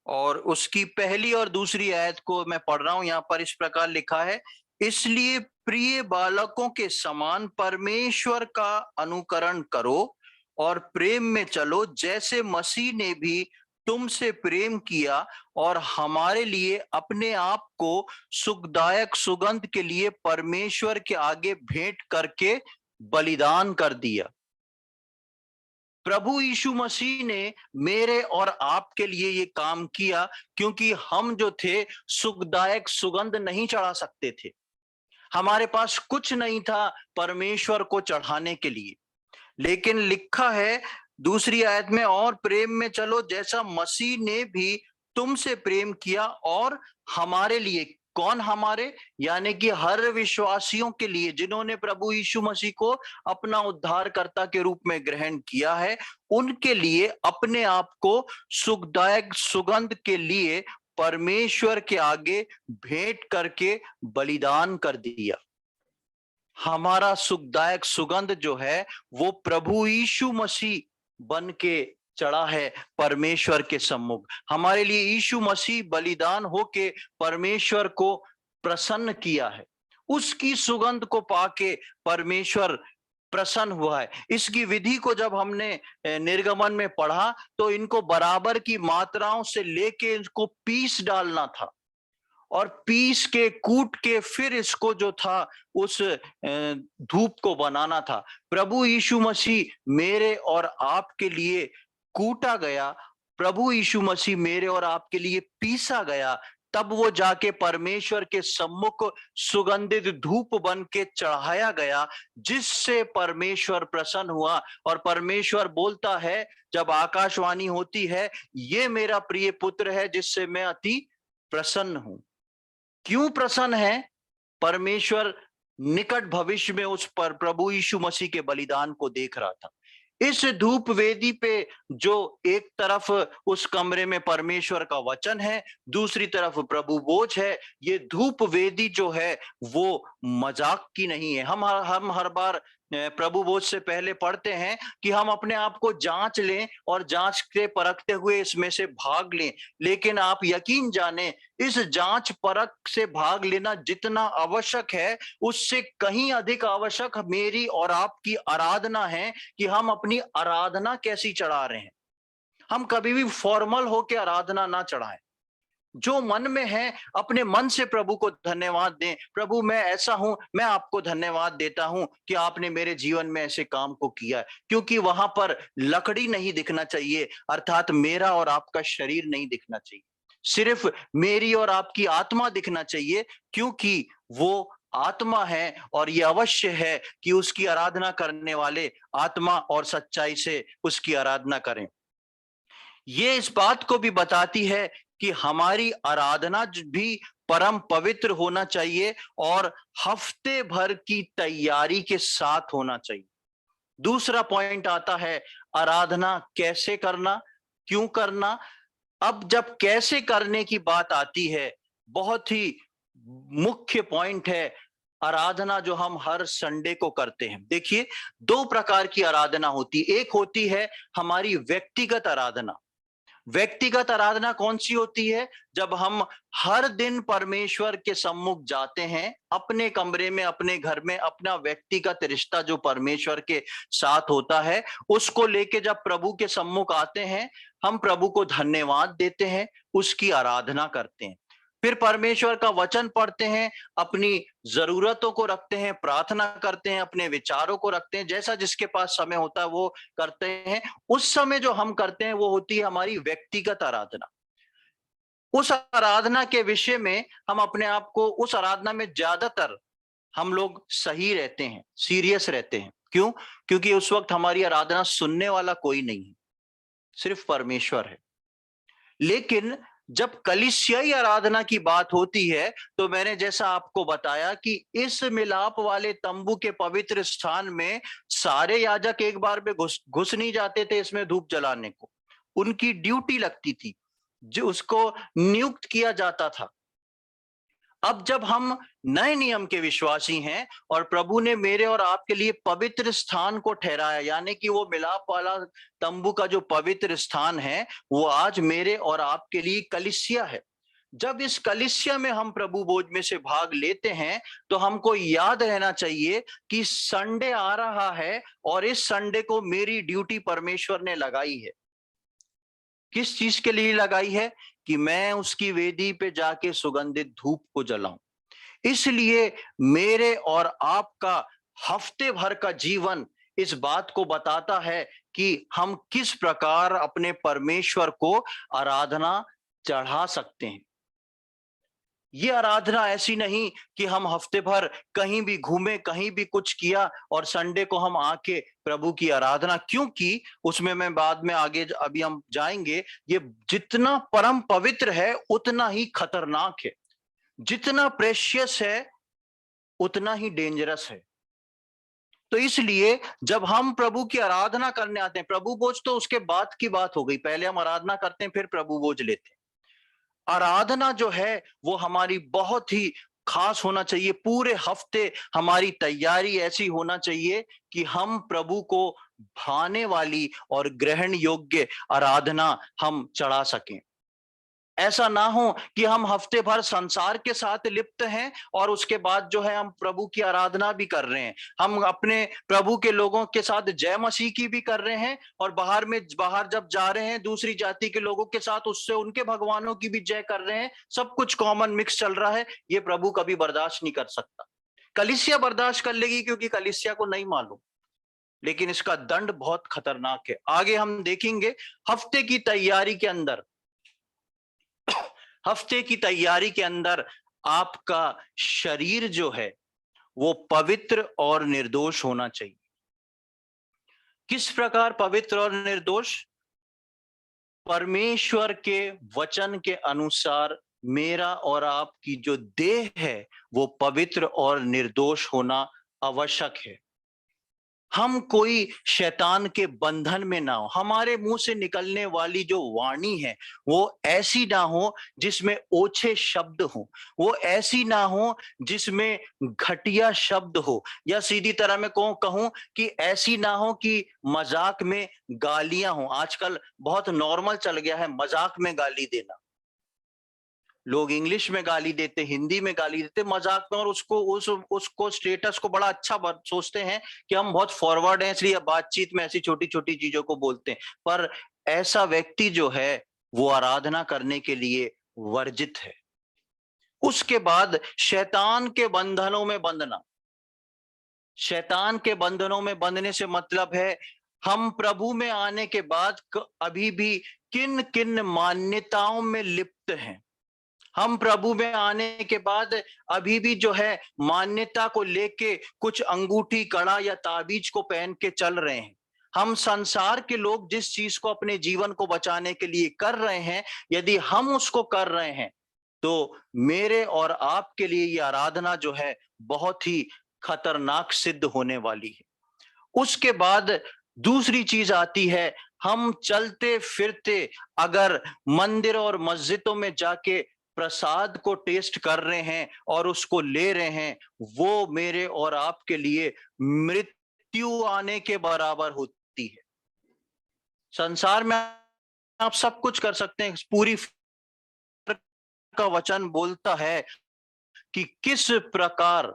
और उसकी पहली और दूसरी आयत को मैं पढ़ रहा हूं। यहां पर इस प्रकार लिखा है, इसलिए प्रिय बालकों के समान परमेश्वर का अनुकरण करो और प्रेम में चलो, जैसे मसीह ने भी तुमसे प्रेम किया और हमारे लिए अपने आप को सुखदायक सुगंध के लिए परमेश्वर के आगे भेंट करके बलिदान कर दिया। प्रभु यीशु मसीह ने मेरे और आपके लिए ये काम किया, क्योंकि हम जो थे सुखदायक सुगंध नहीं चढ़ा सकते थे। हमारे पास कुछ नहीं था परमेश्वर को चढ़ाने के लिए। लेकिन लिखा है दूसरी आयत में, और प्रेम में चलो जैसा मसीह ने भी तुमसे प्रेम किया और हमारे लिए कौन हमारे? यानी कि हर विश्वासियों के लिए जिन्होंने प्रभु यीशु मसीह को अपना उद्धारकर्ता के रूप में ग्रहण किया है, उनके लिए अपने आप को सुखदायक सुगंध के लिए परमेश्वर के आगे भेंट करके बलिदान कर दिया। हमारा सुखदायक सुगंध जो है वो प्रभु यीशु मसीह बन के चढ़ा है परमेश्वर के सम्मुख। हमारे लिए यीशु मसीह बलिदान होके परमेश्वर को प्रसन्न किया है। उसकी सुगंध को पाके परमेश्वर प्रसन्न हुआ है। इसकी विधि को जब हमने निर्गमन में पढ़ा तो इनको बराबर की मात्राओं से लेके इनको पीस डालना था और पीस के कूट के फिर इसको जो था उस धूप को बनाना था। प्रभु यीशु मसीह मेरे और आपके लिए कूटा गया, प्रभु यीशु मसीह मेरे और आपके लिए पीसा गया, तब वो जाके परमेश्वर के सम्मुख सुगंधित धूप बन के चढ़ाया गया, जिससे परमेश्वर प्रसन्न हुआ। और परमेश्वर बोलता है जब आकाशवाणी होती है, ये मेरा प्रिय पुत्र है जिससे मैं अति प्रसन्न हूं। क्यों प्रसन्न है? परमेश्वर निकट भविष्य में उस पर प्रभु यीशु मसीह के बलिदान को देख रहा था। इस धूप वेदी पे जो एक तरफ उस कमरे में परमेश्वर का वचन है, दूसरी तरफ प्रभु बोझ है, ये धूप वेदी जो है वो मजाक की नहीं है। हम हर बार प्रभु बोझ से पहले पढ़ते हैं कि हम अपने आप को जांच लें और जांच के परखते हुए इसमें से भाग लें। लेकिन आप यकीन जाने, इस जांच परख से भाग लेना जितना आवश्यक है, उससे कहीं अधिक आवश्यक मेरी और आपकी आराधना है कि हम अपनी आराधना कैसी चढ़ा रहे हैं। हम कभी भी फॉर्मल होकर आराधना ना चढ़ाएं। जो मन में है अपने मन से प्रभु को धन्यवाद दें। प्रभु मैं ऐसा हूं, मैं आपको धन्यवाद देता हूं कि आपने मेरे जीवन में ऐसे काम को किया है। क्योंकि वहां पर लकड़ी नहीं दिखना चाहिए, अर्थात मेरा और आपका शरीर नहीं दिखना चाहिए, सिर्फ मेरी और आपकी आत्मा दिखना चाहिए, क्योंकि वो आत्मा है और ये अवश्य है कि उसकी आराधना करने वाले आत्मा और सच्चाई से उसकी आराधना करें। ये इस बात को भी बताती है कि हमारी आराधना भी परम पवित्र होना चाहिए और हफ्ते भर की तैयारी के साथ होना चाहिए। दूसरा पॉइंट आता है, आराधना कैसे करना, क्यों करना। अब जब कैसे करने की बात आती है, बहुत ही मुख्य पॉइंट है आराधना जो हम हर संडे को करते हैं। देखिए, दो प्रकार की आराधना होती है। एक होती है हमारी व्यक्तिगत आराधना। व्यक्तिगत आराधना कौन सी होती है? जब हम हर दिन परमेश्वर के सम्मुख जाते हैं, अपने कमरे में, अपने घर में, अपना व्यक्तिगत रिश्ता जो परमेश्वर के साथ होता है, उसको लेके जब प्रभु के सम्मुख आते हैं, हम प्रभु को धन्यवाद देते हैं, उसकी आराधना करते हैं। फिर परमेश्वर का वचन पढ़ते हैं, अपनी जरूरतों को रखते हैं, प्रार्थना करते हैं, अपने विचारों को रखते हैं, जैसा जिसके पास समय होता है वो करते हैं। उस समय जो हम करते हैं वो होती है हमारी व्यक्तिगत आराधना। उस आराधना के विषय में हम अपने आप को, उस आराधना में ज्यादातर हम लोग सही रहते हैं, सीरियस रहते हैं। क्यों? क्योंकि उस वक्त हमारी आराधना सुनने वाला कोई नहीं है, सिर्फ परमेश्वर है। लेकिन जब कलीसियाई आराधना की बात होती है, तो मैंने जैसा आपको बताया कि इस मिलाप वाले तंबू के पवित्र स्थान में सारे याजक एक बार में घुस नहीं जाते थे इसमें धूप जलाने को। उनकी ड्यूटी लगती थी, जो उसको नियुक्त किया जाता था। अब जब हम नए नियम के विश्वासी हैं और प्रभु ने मेरे और आपके लिए पवित्र स्थान को ठहराया, यानी कि वो मिलाप वाला तंबू का जो पवित्र स्थान है वो आज मेरे और आपके लिए कलीसिया है। जब इस कलीसिया में हम प्रभु भोज में से भाग लेते हैं तो हमको याद रहना चाहिए कि संडे आ रहा है और इस संडे को मेरी ड्यूटी परमेश्वर ने लगाई है। किस चीज के लिए लगाई है? कि मैं उसकी वेदी पे जाके सुगंधित धूप को जलाऊं। इसलिए मेरे और आपका हफ्ते भर का जीवन इस बात को बताता है कि हम किस प्रकार अपने परमेश्वर को आराधना चढ़ा सकते हैं। ये आराधना ऐसी नहीं कि हम हफ्ते भर कहीं भी घूमे, कहीं भी कुछ किया और संडे को हम आके प्रभु की आराधना, क्योंकि उसमें मैं बाद में आगे अभी हम जाएंगे, ये जितना परम पवित्र है उतना ही खतरनाक है। जितना प्रेशियस है उतना ही डेंजरस है। तो इसलिए जब हम प्रभु की आराधना करने आते हैं, प्रभु भोज तो उसके बाद की बात हो गई, पहले हम आराधना करते हैं फिर प्रभु भोज लेते हैं। आराधना जो है वो हमारी बहुत ही खास होना चाहिए। पूरे हफ्ते हमारी तैयारी ऐसी होना चाहिए कि हम प्रभु को भाने वाली और ग्रहण योग्य आराधना हम चढ़ा सकें। ऐसा ना हो कि हम हफ्ते भर संसार के साथ लिप्त हैं और उसके बाद जो है हम प्रभु की आराधना भी कर रहे हैं, हम अपने प्रभु के लोगों के साथ जय मसीह की भी कर रहे हैं, और बाहर जब जा रहे हैं दूसरी जाति के लोगों के साथ उससे उनके भगवानों की भी जय कर रहे हैं, सब कुछ कॉमन मिक्स चल रहा है। ये प्रभु कभी बर्दाश्त नहीं कर सकता। कलीसिया बर्दाश्त कर लेगी क्योंकि कलीसिया को नहीं मालूम, लेकिन इसका दंड बहुत खतरनाक है। आगे हम देखेंगे हफ्ते की तैयारी के अंदर, हफ्ते की तैयारी के अंदर आपका शरीर जो है वो पवित्र और निर्दोष होना चाहिए। किस प्रकार पवित्र और निर्दोष? परमेश्वर के वचन के अनुसार मेरा और आपकी जो देह है वो पवित्र और निर्दोष होना आवश्यक है। हम कोई शैतान के बंधन में ना हो। हमारे मुंह से निकलने वाली जो वाणी है वो ऐसी ना हो जिसमें ओछे शब्द हो, वो ऐसी ना हो जिसमें घटिया शब्द हो, या सीधी तरह में कहूं कि ऐसी ना हो कि मजाक में गालियां हो। आजकल बहुत नॉर्मल चल गया है मजाक में गाली देना। लोग इंग्लिश में गाली देते, हिंदी में गाली देते, मजाक में, और उसको स्टेटस को बड़ा अच्छा सोचते हैं कि हम बहुत फॉरवर्ड हैं इसलिए बातचीत में ऐसी छोटी छोटी चीजों को बोलते हैं। पर ऐसा व्यक्ति जो है वो आराधना करने के लिए वर्जित है। उसके बाद शैतान के बंधनों में बंधना। शैतान के बंधनों में बंधने से मतलब है हम प्रभु में आने के बाद अभी भी किन किन मान्यताओं में लिप्त हैं। हम प्रभु में आने के बाद अभी भी जो है मान्यता को लेके कुछ अंगूठी, कड़ा या ताबीज को पहन के चल रहे हैं। हम संसार के लोग जिस चीज को अपने जीवन को बचाने के लिए कर रहे हैं, यदि हम उसको कर रहे हैं तो मेरे और आपके लिए ये आराधना जो है बहुत ही खतरनाक सिद्ध होने वाली है। उसके बाद दूसरी चीज आती है, हम चलते फिरते अगर मंदिर और मस्जिदों में जाके प्रसाद को टेस्ट कर रहे हैं और उसको ले रहे हैं, वो मेरे और आपके लिए मृत्यु आने के बराबर होती है। संसार में आप सब कुछ कर सकते हैं, पूरी का वचन बोलता है कि किस प्रकार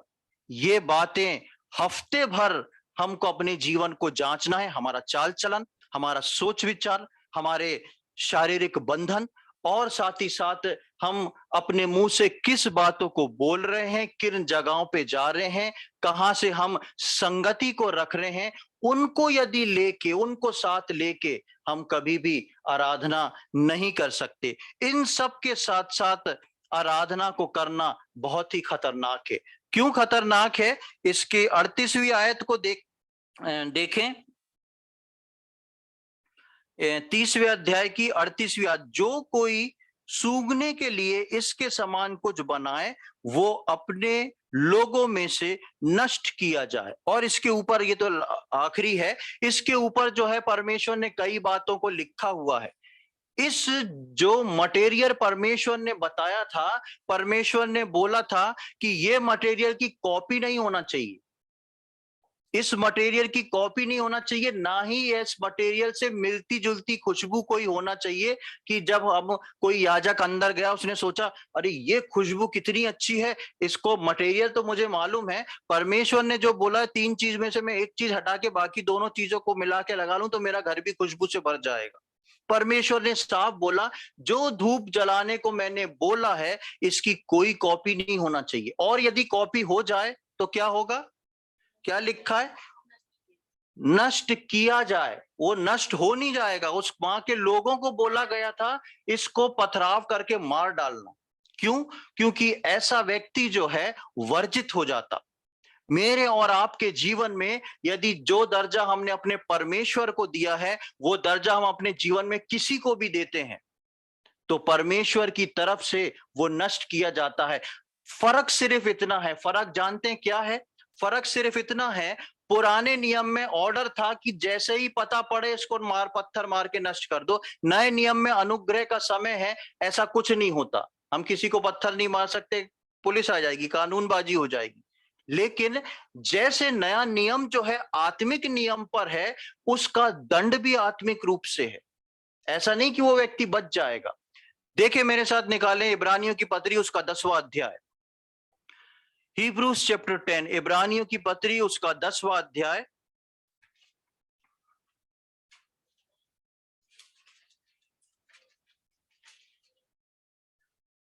ये बातें हफ्ते भर हमको अपने जीवन को जांचना है। हमारा चाल चलन, हमारा सोच विचार, हमारे शारीरिक बंधन, और साथ ही साथ हम अपने मुंह से किस बातों को बोल रहे हैं, किन जगहों पे जा रहे हैं, कहां से हम संगति को रख रहे हैं, उनको यदि लेके, उनको साथ लेके हम कभी भी आराधना नहीं कर सकते। इन सब के साथ साथ आराधना को करना बहुत ही खतरनाक है। क्यों खतरनाक है? इसके 38वीं आयत को देखें, 30वें अध्याय की 38वीं आयत। जो कोई सूंघने के लिए इसके समान कुछ बनाए वो अपने लोगों में से नष्ट किया जाए। और इसके ऊपर, ये तो आखिरी है, इसके ऊपर जो है परमेश्वर ने कई बातों को लिखा हुआ है। इस जो मटेरियल परमेश्वर ने बताया था, परमेश्वर ने बोला था कि ये मटेरियल की कॉपी नहीं होना चाहिए, इस मटेरियल की कॉपी नहीं होना चाहिए, ना ही इस मटेरियल से मिलती जुलती खुशबू कोई होना चाहिए कि जब हम कोई याजक अंदर गया उसने सोचा अरे ये खुशबू कितनी अच्छी है, इसको मटेरियल तो मुझे मालूम है, परमेश्वर ने जो बोला है 3 चीज में से मैं एक चीज हटा के बाकी दोनों चीजों को मिला के लगा लूं तो मेरा घर भी खुशबू से भर जाएगा। परमेश्वर ने साफ बोला जो धूप जलाने को मैंने बोला है इसकी कोई कॉपी नहीं होना चाहिए, और यदि कॉपी हो जाए तो क्या होगा? क्या लिखा है? नष्ट किया जाए। वो नष्ट हो नहीं जाएगा। उस वहां के लोगों को बोला गया था इसको पथराव करके मार डालना। क्यों? क्योंकि ऐसा व्यक्ति जो है वर्जित हो जाता। मेरे और आपके जीवन में यदि जो दर्जा हमने अपने परमेश्वर को दिया है वो दर्जा हम अपने जीवन में किसी को भी देते हैं तो परमेश्वर की तरफ से वो नष्ट किया जाता है। फर्क सिर्फ इतना है, फर्क जानते हैं क्या है? फर्क सिर्फ इतना है, पुराने नियम में ऑर्डर था कि जैसे ही पता पड़े इसको पत्थर मार के नष्ट कर दो। नए नियम में अनुग्रह का समय है, ऐसा कुछ नहीं होता। हम किसी को पत्थर नहीं मार सकते, पुलिस आ जाएगी, कानूनबाजी हो जाएगी। लेकिन जैसे नया नियम जो है आत्मिक नियम पर है, उसका दंड भी आत्मिक रूप से है। ऐसा नहीं कि वो व्यक्ति बच जाएगा। देखिए मेरे साथ, निकालें इब्रानियों की पत्री उसका 10वां अध्याय, Hebrews chapter 10, इब्रानियों की पत्री उसका 10वां अध्याय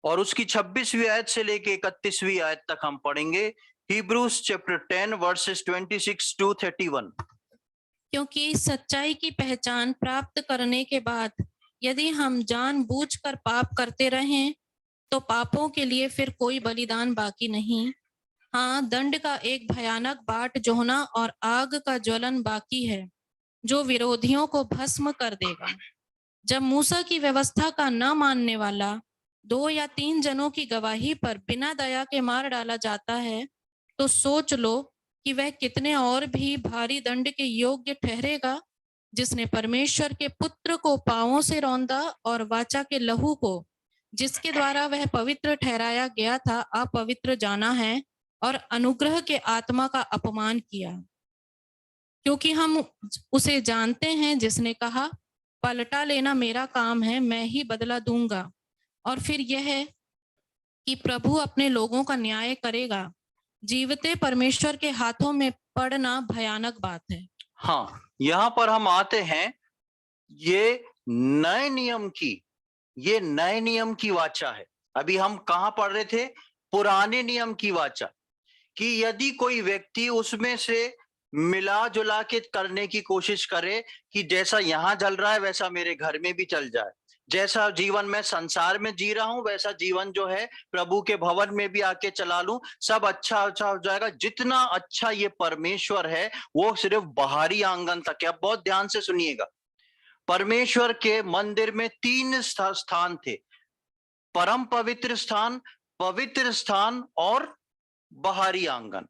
और उसकी 26वीं आयत से लेके 31वीं आयत तक हम पढ़ेंगे। Hebrews chapter 10 verses 26 to 31। क्योंकि सच्चाई की पहचान प्राप्त करने के बाद यदि हम जानबूझकर पाप करते रहें तो पापों के लिए फिर कोई बलिदान बाकी नहीं। हाँ, दंड का एक भयानक बाट जोहना और आग का ज्वलन बाकी है जो विरोधियों को भस्म कर देगा। जब मूसा की व्यवस्था का न मानने वाला 2 या 3 जनों की गवाही पर बिना दया के मार डाला जाता है, तो सोच लो कि वह कितने और भी भारी दंड के योग्य ठहरेगा, जिसने परमेश्वर के पुत्र को पांवों से रौंदा और वाचा के लहू को, जिसके द्वारा वह पवित्र ठहराया गया था, अपवित्र जाना है और अनुग्रह के आत्मा का अपमान किया। क्योंकि हम उसे जानते हैं जिसने कहा, पलटा लेना मेरा काम है, मैं ही बदला दूंगा। और फिर यह है कि प्रभु अपने लोगों का न्याय करेगा। जीवते परमेश्वर के हाथों में पड़ना भयानक बात है। हाँ, यहां पर हम आते हैं, ये नए नियम की वाचा है। अभी हम कहां पढ़ रहे थे? पुराने नियम की वाचा, कि यदि कोई व्यक्ति उसमें से मिला जुला के करने की कोशिश करे कि जैसा यहां चल रहा है वैसा मेरे घर में भी चल जाए, जैसा जीवन मैं संसार में जी रहा हूं वैसा जीवन जो है प्रभु के भवन में भी आके चला लूं, सब अच्छा अच्छा हो जाएगा। जितना अच्छा ये परमेश्वर है वो सिर्फ बाहरी आंगन तक है। अब बहुत ध्यान से सुनिएगा, परमेश्वर के मंदिर में 3 स्थान थे, परम पवित्र स्थान और बाहरी आंगन।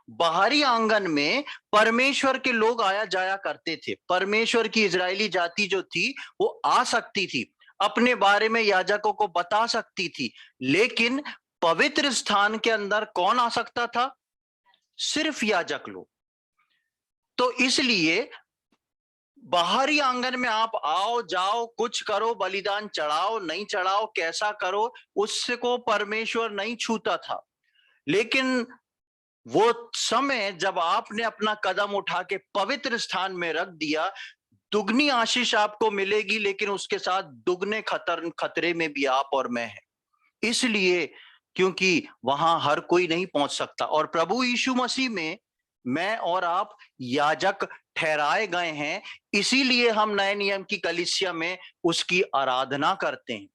बाहरी आंगन में परमेश्वर के लोग आया जाया करते थे। परमेश्वर की इजरायली जाति जो थी वो आ सकती थी, अपने बारे में याजकों को बता सकती थी। लेकिन पवित्र स्थान के अंदर कौन आ सकता था? सिर्फ याजक लोग। तो इसलिए बाहरी आंगन में आप आओ जाओ, कुछ करो, बलिदान चढ़ाओ नहीं चढ़ाओ, कैसा करो, उसको परमेश्वर नहीं छूता था। लेकिन वो समय जब आपने अपना कदम उठा के पवित्र स्थान में रख दिया, दुगनी आशीष आपको मिलेगी, लेकिन उसके साथ दुगने खतरे में भी आप और मैं हैं। इसलिए क्योंकि वहां हर कोई नहीं पहुंच सकता, और प्रभु यीशु मसीह में मैं और आप याजक ठहराए गए हैं। इसीलिए हम नए नियम की कलीसिया में उसकी आराधना करते हैं।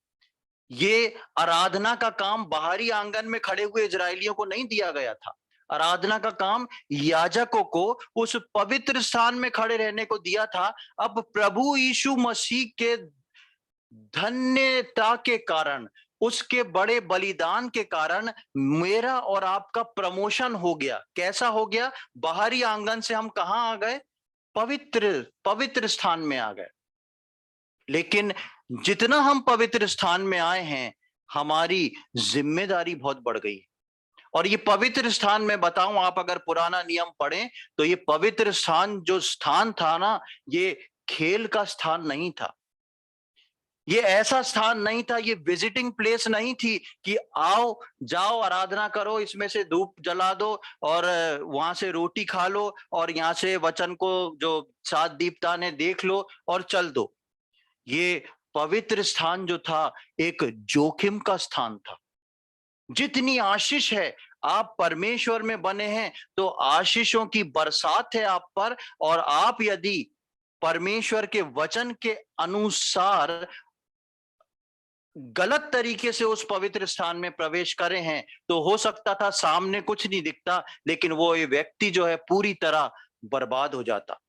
ये आराधना का काम बाहरी आंगन में खड़े हुए इजरायलियों को नहीं दिया गया था। आराधना का काम याजकों को उस पवित्र स्थान में खड़े रहने को दिया था। अब प्रभु यीशु मसीह के धन्यता के कारण, उसके बड़े बलिदान के कारण मेरा और आपका प्रमोशन हो गया। कैसा हो गया? बाहरी आंगन से हम कहां आ गए? पवित्र स्थान में आ गए। लेकिन जितना हम पवित्र स्थान में आए हैं, हमारी जिम्मेदारी बहुत बढ़ गई। और ये पवित्र स्थान में बताऊं, आप अगर पुराना नियम पढ़ें तो ये पवित्र स्थान जो स्थान था ना, ये खेल का स्थान नहीं था। ये ऐसा स्थान नहीं था, ये विजिटिंग प्लेस नहीं थी कि आओ जाओ आराधना करो, इसमें से धूप जला दो और वहां से रोटी खा लो और यहाँ से वचन को जो 7 दीपदाने देख लो और चल दो। ये पवित्र स्थान जो था एक जोखिम का स्थान था। जितनी आशीष है, आप परमेश्वर में बने हैं तो आशीषों की बरसात है आप पर, और आप यदि परमेश्वर के वचन के अनुसार गलत तरीके से उस पवित्र स्थान में प्रवेश करे हैं तो हो सकता था सामने कुछ नहीं दिखता, लेकिन वो ये व्यक्ति जो है पूरी तरह बर्बाद हो जाता।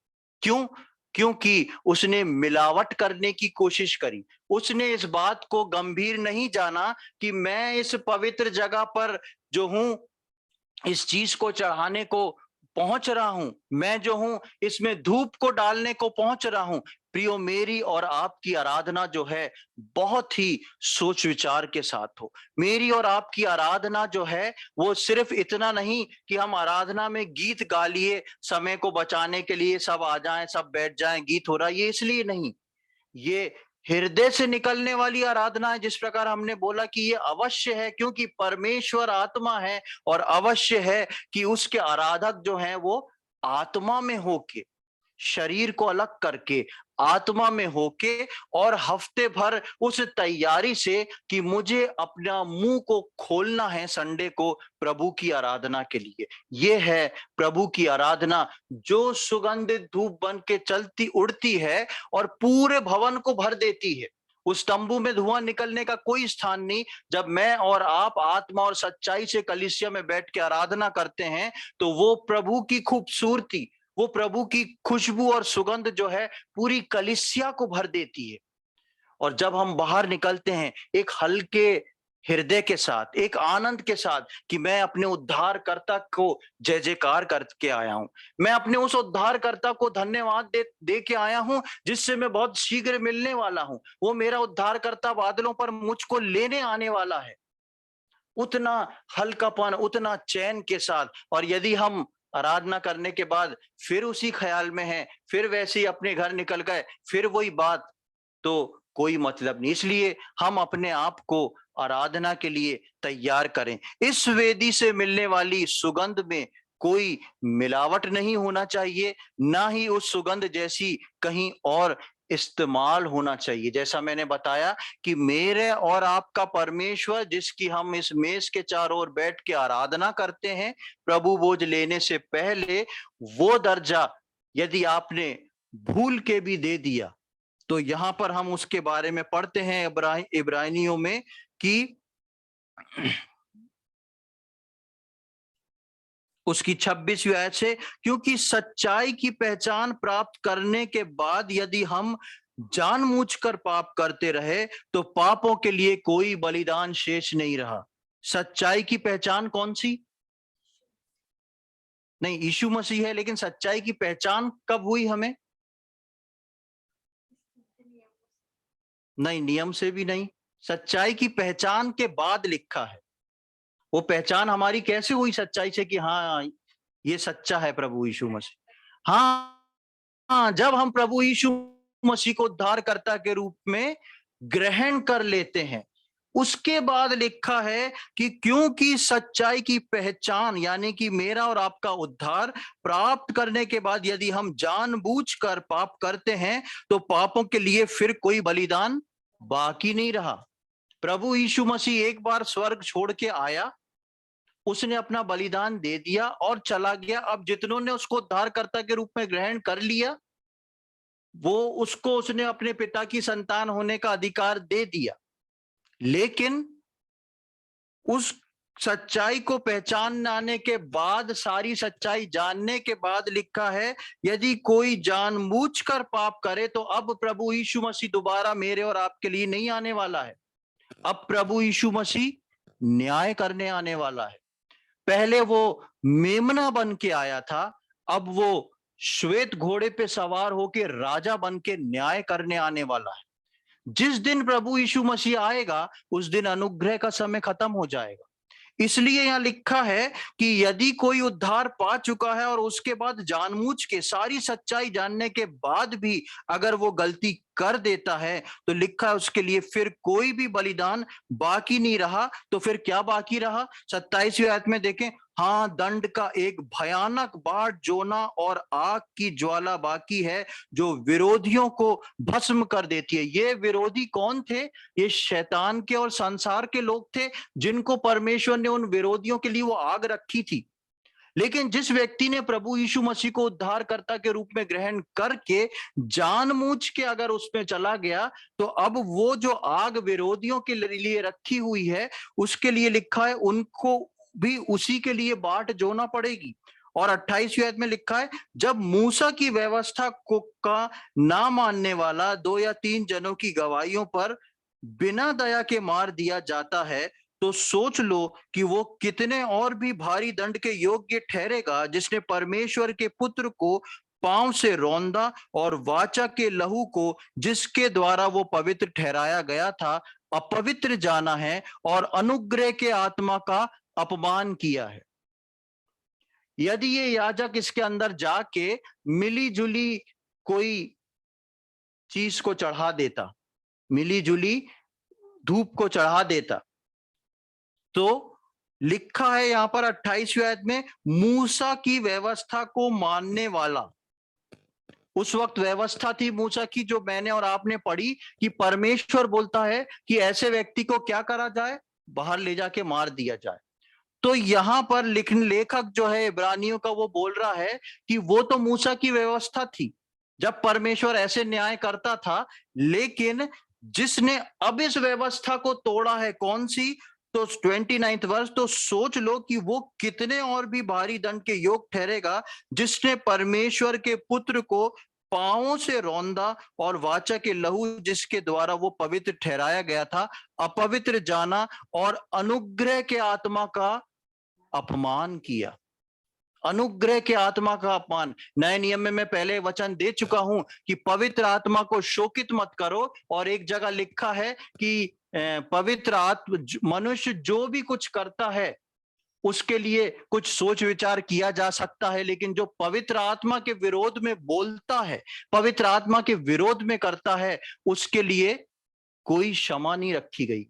क्यों? क्योंकि उसने मिलावट करने की कोशिश करी। उसने इस बात को गंभीर नहीं जाना कि मैं इस पवित्र जगह पर जो हूं इस चीज को चढ़ाने को पहुंच रहा हूं, मैं जो हूं इसमें धूप को डालने को पहुंच रहा हूं। प्रियो, मेरी और आपकी आराधना जो है बहुत ही सोच विचार के साथ हो। मेरी और आपकी आराधना जो है वो सिर्फ इतना नहीं कि हम आराधना में गीत गा लिए, समय को बचाने के लिए सब आ जाएं, सब बैठ जाएं, गीत हो रहा है, ये इसलिए नहीं। ये हृदय से निकलने वाली आराधना है, जिस प्रकार हमने बोला कि ये अवश्य है क्योंकि परमेश्वर आत्मा है, और अवश्य है कि उसके आराधक जो हैं वो आत्मा में होके, शरीर को अलग करके आत्मा में होके, और हफ्ते भर उस तैयारी से कि मुझे अपना मुंह को खोलना है संडे को प्रभु की आराधना के लिए। ये है प्रभु की आराधना, जो सुगंधित धूप बन के चलती उड़ती है और पूरे भवन को भर देती है। उस तंबू में धुआं निकलने का कोई स्थान नहीं। जब मैं और आप आत्मा और सच्चाई से कलीसिया में बैठ के आराधना करते हैं, तो वो प्रभु की खूबसूरती, वो प्रभु की खुशबू और सुगंध जो है पूरी कलीसिया को भर देती है। और जब हम बाहर निकलते हैं एक हल्के हृदय के साथ, एक आनंद के साथ कि मैं अपने उद्धारकर्ता को जय जयकार करके आया हूं, मैं अपने उस उद्धारकर्ता को धन्यवाद दे के आया हूं जिससे मैं बहुत शीघ्र मिलने वाला हूं, वो मेरा उद्धारकर्ता बादलों पर मुझको लेने आने वाला है। उतना हल्कापन, उतना चैन के साथ। और यदि हम आराधना करने के बाद फिर उसी ख्याल में हैं, फिर वैसे ही अपने घर निकल गए, फिर वही बात, तो कोई मतलब नहीं। इसलिए हम अपने आप को आराधना के लिए तैयार करें। इस वेदी से मिलने वाली सुगंध में कोई मिलावट नहीं होना चाहिए, ना ही उस सुगंध जैसी कहीं और इस्तेमाल होना चाहिए। जैसा मैंने बताया कि मेरे और आपका परमेश्वर, जिसकी हम इस मेज के चारों ओर बैठ के आराधना करते हैं प्रभु भोज लेने से पहले, वो दर्जा यदि आपने भूल के भी दे दिया, तो यहां पर हम उसके बारे में पढ़ते हैं इब्रानियों में कि उसकी 26वीं आयत से, क्योंकि सच्चाई की पहचान प्राप्त करने के बाद यदि हम जानबूझकर पाप करते रहे तो पापों के लिए कोई बलिदान शेष नहीं रहा। सच्चाई की पहचान कौन सी? नहीं, यीशु मसीह है, लेकिन सच्चाई की पहचान कब हुई हमें? नहीं, नियम से भी नहीं, सच्चाई की पहचान के बाद लिखा है। वो पहचान हमारी कैसे हुई सच्चाई से कि हाँ ये सच्चा है प्रभु यीशु मसीह? हाँ, जब हम प्रभु यीशु मसीह को उद्धारकर्ता के रूप में ग्रहण कर लेते हैं, उसके बाद लिखा है कि क्योंकि सच्चाई की पहचान, यानी कि मेरा और आपका उद्धार प्राप्त करने के बाद यदि हम जानबूझकर पाप करते हैं तो पापों के लिए फिर कोई बलिदान बाकी नहीं रहा। प्रभु यीशु मसीह एक बार स्वर्ग छोड़ के आया, उसने अपना बलिदान दे दिया और चला गया। अब जितनों ने उसको उद्धारकर्ता के रूप में ग्रहण कर लिया, वो उसको उसने अपने पिता की संतान होने का अधिकार दे दिया। लेकिन उस सच्चाई को पहचानने के बाद, सारी सच्चाई जानने के बाद लिखा है, यदि कोई जानबूझकर पाप करे तो अब प्रभु यीशु मसीह दोबारा मेरे और आपके लिए नहीं आने वाला है। अब प्रभु यीशु मसीह न्याय करने आने वाला है। पहले वो मेमना बन के आया था, अब वो श्वेत घोड़े पे सवार होके राजा बन के न्याय करने आने वाला है। जिस दिन प्रभु यीशु मसीह आएगा उस दिन अनुग्रह का समय खत्म हो जाएगा। इसलिए यहां लिखा है कि यदि कोई उद्धार पा चुका है और उसके बाद जानबूझ के सारी सच्चाई जानने के बाद भी अगर वो गलती कर देता है, तो लिखा है उसके लिए फिर कोई भी बलिदान बाकी नहीं रहा। तो फिर क्या बाकी रहा? 27वीं आयत में देखें, हाँ, दंड का एक भयानक बाढ़ जोना और आग की ज्वाला बाकी है जो विरोधियों को भस्म कर देती है। ये विरोधी कौन थे? ये शैतान के और संसार के लोग थे, जिनको परमेश्वर ने उन विरोधियों के लिए वो आग रखी थी। लेकिन जिस व्यक्ति ने प्रभु यीशु मसीह को उद्धारकर्ता के रूप में ग्रहण करके जानबूझ के अगर उसमें चला गया, तो अब वो जो आग विरोधियों के लिए रखी हुई है, उसके लिए लिखा है उनको भी उसी के लिए बाट जोना पड़ेगी। और 28वीं आयत में लिखा है, जब मूसा की व्यवस्था को का ना मानने वाला 2 या 3 जनों की गवाहियों पर बिना दया के मार दिया जाता है, तो सोच लो कि वो कितने और भी भारी दंड के योग्य ठहरेगा, जिसने परमेश्वर के पुत्र को पांव से रौंदा और वाचा के लहू को जिसके द्वारा वो पवित्र ठहराया गया था अपवित्र जाना है और अनुग्रह के आत्मा का अपमान किया है। यदि ये याजक इसके अंदर जाके मिली जुली कोई चीज को चढ़ा देता, मिली जुली धूप को चढ़ा देता, तो लिखा है यहां पर 28वें आयत में, मूसा की व्यवस्था को मानने वाला। उस वक्त व्यवस्था थी मूसा की, जो मैंने और आपने पढ़ी, कि परमेश्वर बोलता है कि ऐसे व्यक्ति को क्या करा जाए, बाहर ले जाके मार दिया जाए। तो यहां पर लेखक जो है इब्रानियों का, वो बोल रहा है कि वो तो मूसा की व्यवस्था थी जब परमेश्वर ऐसे न्याय करता था, लेकिन जिसने अब इस व्यवस्था को तोड़ा है, कौन सी, तो 29वां वर्ष, तो सोच लो कि वो कितने और भी भारी दंड के योग ठहरेगा, जिसने परमेश्वर के पुत्र को पांवों से रौंदा और वाचा के लहू जिसके द्वारा वो पवित्र ठहराया गया था अपवित्र जाना और अनुग्रह के आत्मा का अपमान किया। अनुग्रह के आत्मा का अपमान। नए नियम में मैं पहले वचन दे चुका हूं कि पवित्र आत्मा को शोकित मत करो, और एक जगह लिखा है कि पवित्र आत्मा, मनुष्य जो भी कुछ करता है उसके लिए कुछ सोच विचार किया जा सकता है, लेकिन जो पवित्र आत्मा के विरोध में बोलता है, पवित्र आत्मा के विरोध में करता है, उसके लिए कोई क्षमा नहीं रखी गई।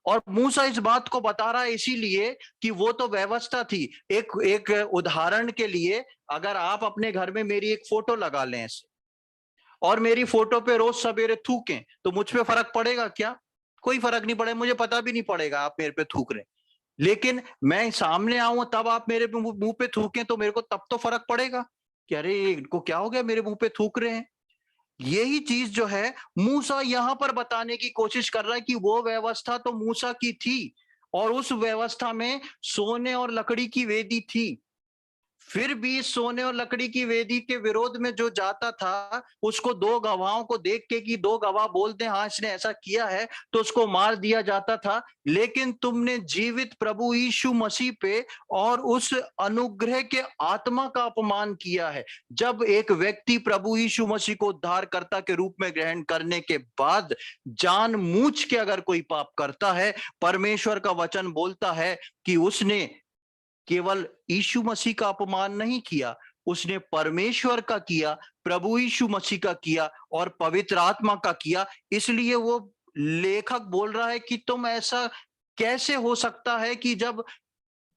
और मूसा इस बात को बता रहा है इसीलिए कि वो तो व्यवस्था थी। एक उदाहरण के लिए, अगर आप अपने घर में मेरी एक फोटो लगा लें ऐसे, और मेरी फोटो पे रोज सवेरे थूकें, तो मुझ पे फर्क पड़ेगा क्या? कोई फर्क नहीं पड़ेगा, मुझे पता भी नहीं पड़ेगा आप मेरे पे थूक रहे। लेकिन मैं सामने आऊं तब आप मेरे मुंह पे थूकें, तो मेरे को तब तो फर्क पड़ेगा कि अरे इनको क्या हो गया, मेरे मुंह पे थूक रहे हैं। यही चीज जो है मूसा यहां पर बताने की कोशिश कर रहा है कि वो व्यवस्था तो मूसा की थी, और उस व्यवस्था में सोने और लकड़ी की वेदी थी। फिर भी सोने और लकड़ी की वेदी के विरोध में जो जाता था, उसको दो गवाहों को देख के कि दो गवाह बोल दें हाँ इसने ऐसा किया है, तो उसको मार दिया जाता था। लेकिन तुमने जीवित प्रभु यीशु मसीह पे और उस अनुग्रह के आत्मा का अपमान किया है। जब एक व्यक्ति प्रभु यीशु मसीह को उद्धारकर्ता के रूप में ग्रहण करने के बाद जानबूझ के अगर कोई पाप करता है, परमेश्वर का वचन बोलता है कि उसने केवल यीशु मसीह का अपमान नहीं किया, उसने परमेश्वर का किया, प्रभु यीशु मसीह का किया और पवित्र आत्मा का किया। इसलिए वो लेखक बोल रहा है कि तुम ऐसा कैसे हो सकता है कि जब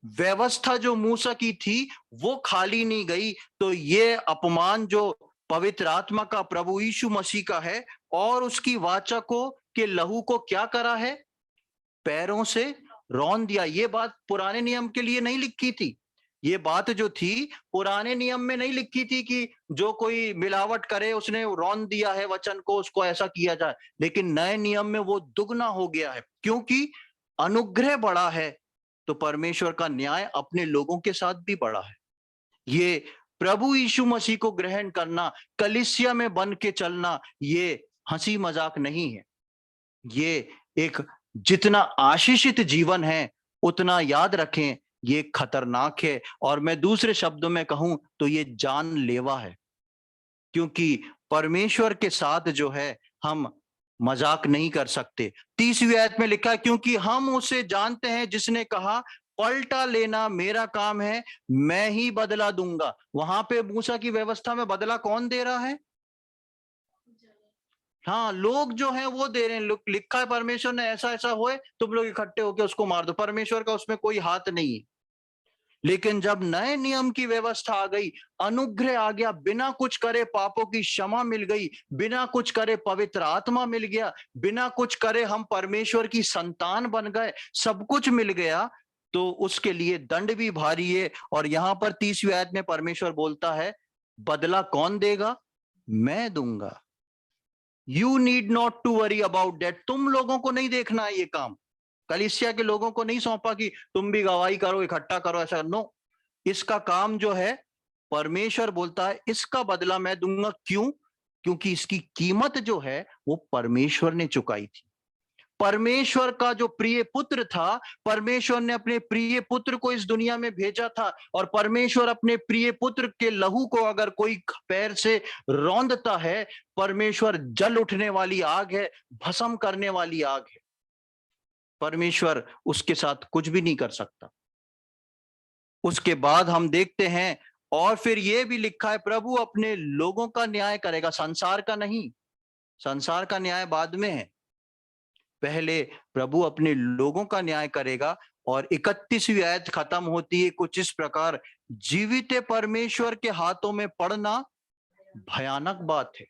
व्यवस्था जो मूसा की थी वो खाली नहीं गई, तो ये अपमान जो पवित्र आत्मा का, प्रभु यीशु मसीह का है, और उसकी वाचा को के लहू को क्या करा है, पैरों से रौंद दिया। ये बात पुराने नियम के लिए नहीं लिखी थी। ये बात जो थी पुराने नियम में नहीं लिखी थी कि जो कोई मिलावट करे उसने रौंद दिया है वचन को, उसको ऐसा किया जाए। लेकिन नए नियम में वो दुगना हो गया है, क्योंकि अनुग्रह बड़ा है तो परमेश्वर का न्याय अपने लोगों के साथ भी बड़ा है। ये प्रभु यीशु मसीह को ग्रहण करना, कलीसिया में बन के चलना, ये हंसी मजाक नहीं है। ये एक जितना आशीषित जीवन है, उतना याद रखें ये खतरनाक है, और मैं दूसरे शब्दों में कहूं तो ये जानलेवा है। क्योंकि परमेश्वर के साथ जो है हम मजाक नहीं कर सकते। 30वीं आयत में लिखा है, क्योंकि हम उसे जानते हैं जिसने कहा पलटा लेना मेरा काम है, मैं ही बदला दूंगा। वहां पे मूसा की व्यवस्था में बदला कौन दे रहा है? हाँ, लोग जो हैं वो दे रहे हैं। लिखा है परमेश्वर ने ऐसा ऐसा होए, तुम लोग इकट्ठे होकर उसको मार दो। परमेश्वर का उसमें कोई हाथ नहीं है। लेकिन जब नए नियम की व्यवस्था आ गई, अनुग्रह आ गया, बिना कुछ करे पापों की क्षमा मिल गई, बिना कुछ करे पवित्र आत्मा मिल गया, बिना कुछ करे हम परमेश्वर की संतान बन गए, सब कुछ मिल गया, तो उसके लिए दंड भी भारी है। और यहां पर 30वीं आयत में परमेश्वर बोलता है, बदला कौन देगा? मैं दूंगा। You need not to worry about that. तुम लोगों को नहीं देखना है ये काम। कलीसिया के लोगों को नहीं सौंपा कि तुम भी गवाही करो, इकट्ठा करो, ऐसा नो। इसका काम जो है परमेश्वर बोलता है इसका बदला मैं दूंगा। क्यों? क्योंकि इसकी कीमत जो है वो परमेश्वर ने चुकाई थी। परमेश्वर का जो प्रिय पुत्र था, परमेश्वर ने अपने प्रिय पुत्र को इस दुनिया में भेजा था, और परमेश्वर अपने प्रिय पुत्र के लहू को अगर कोई पैर से रौंदता है, परमेश्वर जल उठने वाली आग है, भस्म करने वाली आग है। परमेश्वर उसके साथ कुछ भी नहीं कर सकता। उसके बाद हम देखते हैं, और फिर ये भी लिखा है, प्रभु अपने लोगों का न्याय करेगा, संसार का नहीं। संसार का न्याय बाद में है, पहले प्रभु अपने लोगों का न्याय करेगा। और 31वीं आयत खत्म होती है कुछ इस प्रकार, जीवित परमेश्वर के हाथों में पड़ना भयानक बात है,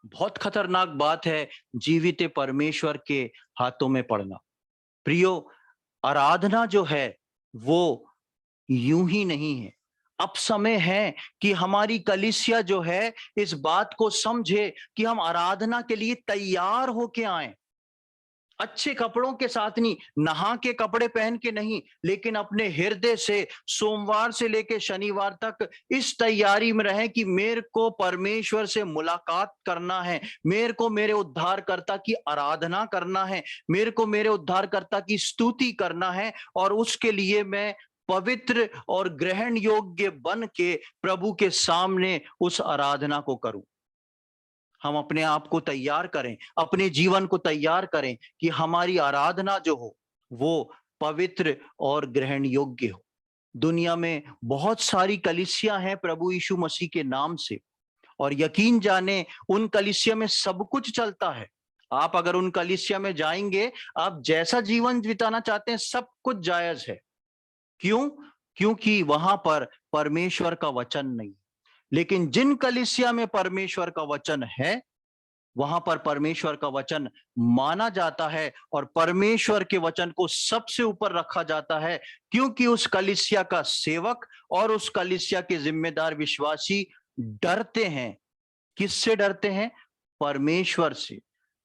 बहुत खतरनाक बात है जीवित परमेश्वर के हाथों में पड़ना। प्रियो, आराधना जो है वो यूं ही नहीं है। अब समय है कि हमारी कलीसिया जो है इस बात को समझे कि हम आराधना के लिए तैयार होके आए, अच्छे कपड़ों के साथ नहीं, नहा के कपड़े पहन के नहीं, लेकिन अपने हृदय से सोमवार से लेके शनिवार तक इस तैयारी में रहें कि मेरे को परमेश्वर से मुलाकात करना है, मेरे को मेरे उद्धारकर्ता की आराधना करना है, मेरे को मेरे उद्धारकर्ता की स्तुति करना है, और उसके लिए मैं पवित्र और ग्रहण योग्य बन के प्रभु के सामने उस आराधना को करूं। हम अपने आप को तैयार करें, अपने जीवन को तैयार करें कि हमारी आराधना जो हो वो पवित्र और ग्रहण योग्य हो। दुनिया में बहुत सारी कलीसिया हैं प्रभु यीशु मसीह के नाम से, और यकीन जाने उन कलीसिया में सब कुछ चलता है। आप अगर उन कलीसिया में जाएंगे, आप जैसा जीवन बिताना चाहते हैं सब कुछ जायज है। क्यों? क्योंकि वहां पर परमेश्वर का वचन नहीं। लेकिन जिन कलीसिया में परमेश्वर का वचन है, वहां पर परमेश्वर का वचन माना जाता है, और परमेश्वर के वचन को सबसे ऊपर रखा जाता है, क्योंकि उस कलीसिया का सेवक और उस कलीसिया के जिम्मेदार विश्वासी डरते हैं। किससे डरते हैं? परमेश्वर से।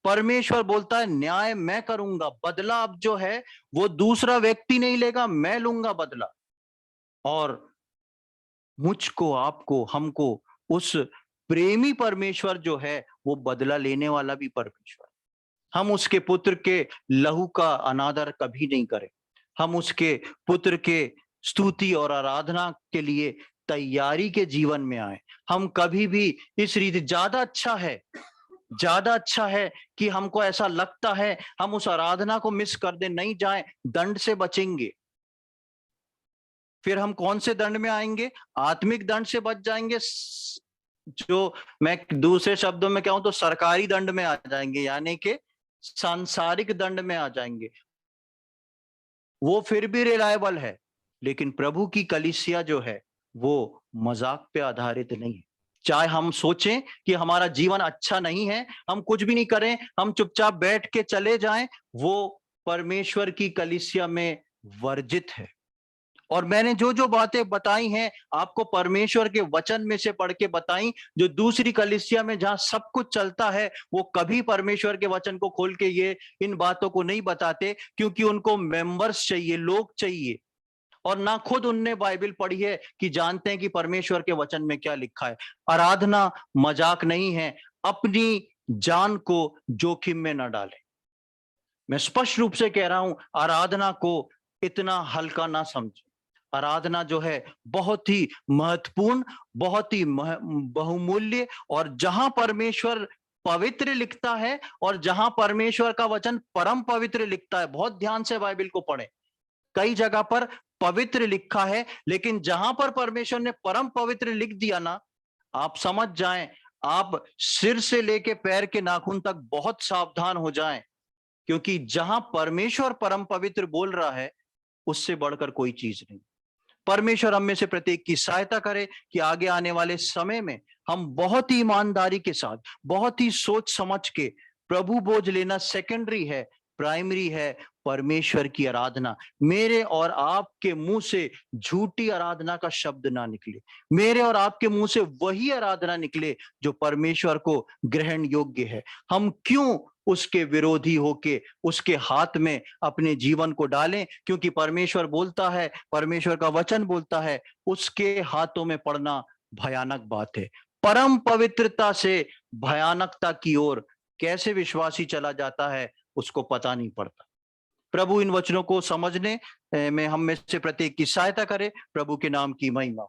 परमेश्वर बोलता है न्याय मैं करूंगा, बदला अब जो है वो दूसरा व्यक्ति नहीं लेगा, मैं लूंगा बदला। और मुझको, आपको, हमको उस प्रेमी परमेश्वर जो है वो बदला लेने वाला भी परमेश्वर। हम उसके पुत्र के लहू का अनादर कभी नहीं करें। हम उसके पुत्र के स्तुति और आराधना के लिए तैयारी के जीवन में आए। हम कभी भी इस रीति, ज्यादा अच्छा है कि हमको ऐसा लगता है हम उस आराधना को मिस कर दे, नहीं जाएं, दंड से बचेंगे। फिर हम कौन से दंड में आएंगे? आत्मिक दंड से बच जाएंगे, जो मैं दूसरे शब्दों में कहूं तो सरकारी दंड में आ जाएंगे, यानी कि सांसारिक दंड में आ जाएंगे। वो फिर भी रिलायबल है, लेकिन प्रभु की कलीसिया जो है वो मजाक पे आधारित नहीं है। चाहे हम सोचें कि हमारा जीवन अच्छा नहीं है, हम कुछ भी नहीं करें, हम चुपचाप बैठ के चले जाएं, वो परमेश्वर की कलीसिया में वर्जित है। और मैंने जो जो बातें बताई हैं आपको परमेश्वर के वचन में से पढ़ के बताई। जो दूसरी कलीसिया में जहां सब कुछ चलता है, वो कभी परमेश्वर के वचन को खोल के ये इन बातों को नहीं बताते, क्योंकि उनको मेंबर्स चाहिए, लोग चाहिए, और ना खुद उनने बाइबल पढ़ी है कि जानते हैं कि परमेश्वर के वचन में क्या लिखा है। आराधना मजाक नहीं है, अपनी जान को जोखिम में न डालें। मैं स्पष्ट रूप से कह रहा हूं, आराधना को इतना हल्का ना समझें। आराधना जो है बहुत ही महत्वपूर्ण, बहुत ही बहुमूल्य, और जहां परमेश्वर पवित्र लिखता है और जहां परमेश्वर का वचन परम पवित्र लिखता है, बहुत ध्यान से बाइबल को पढ़ें। कई जगह पर पवित्र लिखा है, लेकिन जहां पर परमेश्वर ने परम पवित्र लिख दिया ना, आप समझ जाएं, आप सिर से लेके पैर के नाखून तक बहुत सावधान हो जाएं, क्योंकि जहां परमेश्वर परम पवित्र बोल रहा है, उससे बढ़कर कोई चीज नहीं। परमेश्वर हम में से प्रत्येक की सहायता करे कि आगे आने वाले समय में हम बहुत ही ईमानदारी के साथ, बहुत ही सोच समझ के, प्रभु बोझ लेना सेकेंडरी है, प्राइमरी है परमेश्वर की आराधना। मेरे और आपके मुंह से झूठी आराधना का शब्द ना निकले, मेरे और आपके मुंह से वही आराधना निकले जो परमेश्वर को ग्रहण योग्य है। हम क्यों उसके विरोधी होके उसके हाथ में अपने जीवन को डालें? क्योंकि परमेश्वर बोलता है, परमेश्वर का वचन बोलता है, उसके हाथों में पड़ना भयानक बात है। परम पवित्रता से भयानकता की ओर कैसे विश्वासी चला जाता है, उसको पता नहीं पड़ता। प्रभु इन वचनों को समझने में हम में से प्रत्येक की सहायता करे। प्रभु के नाम की महिमा।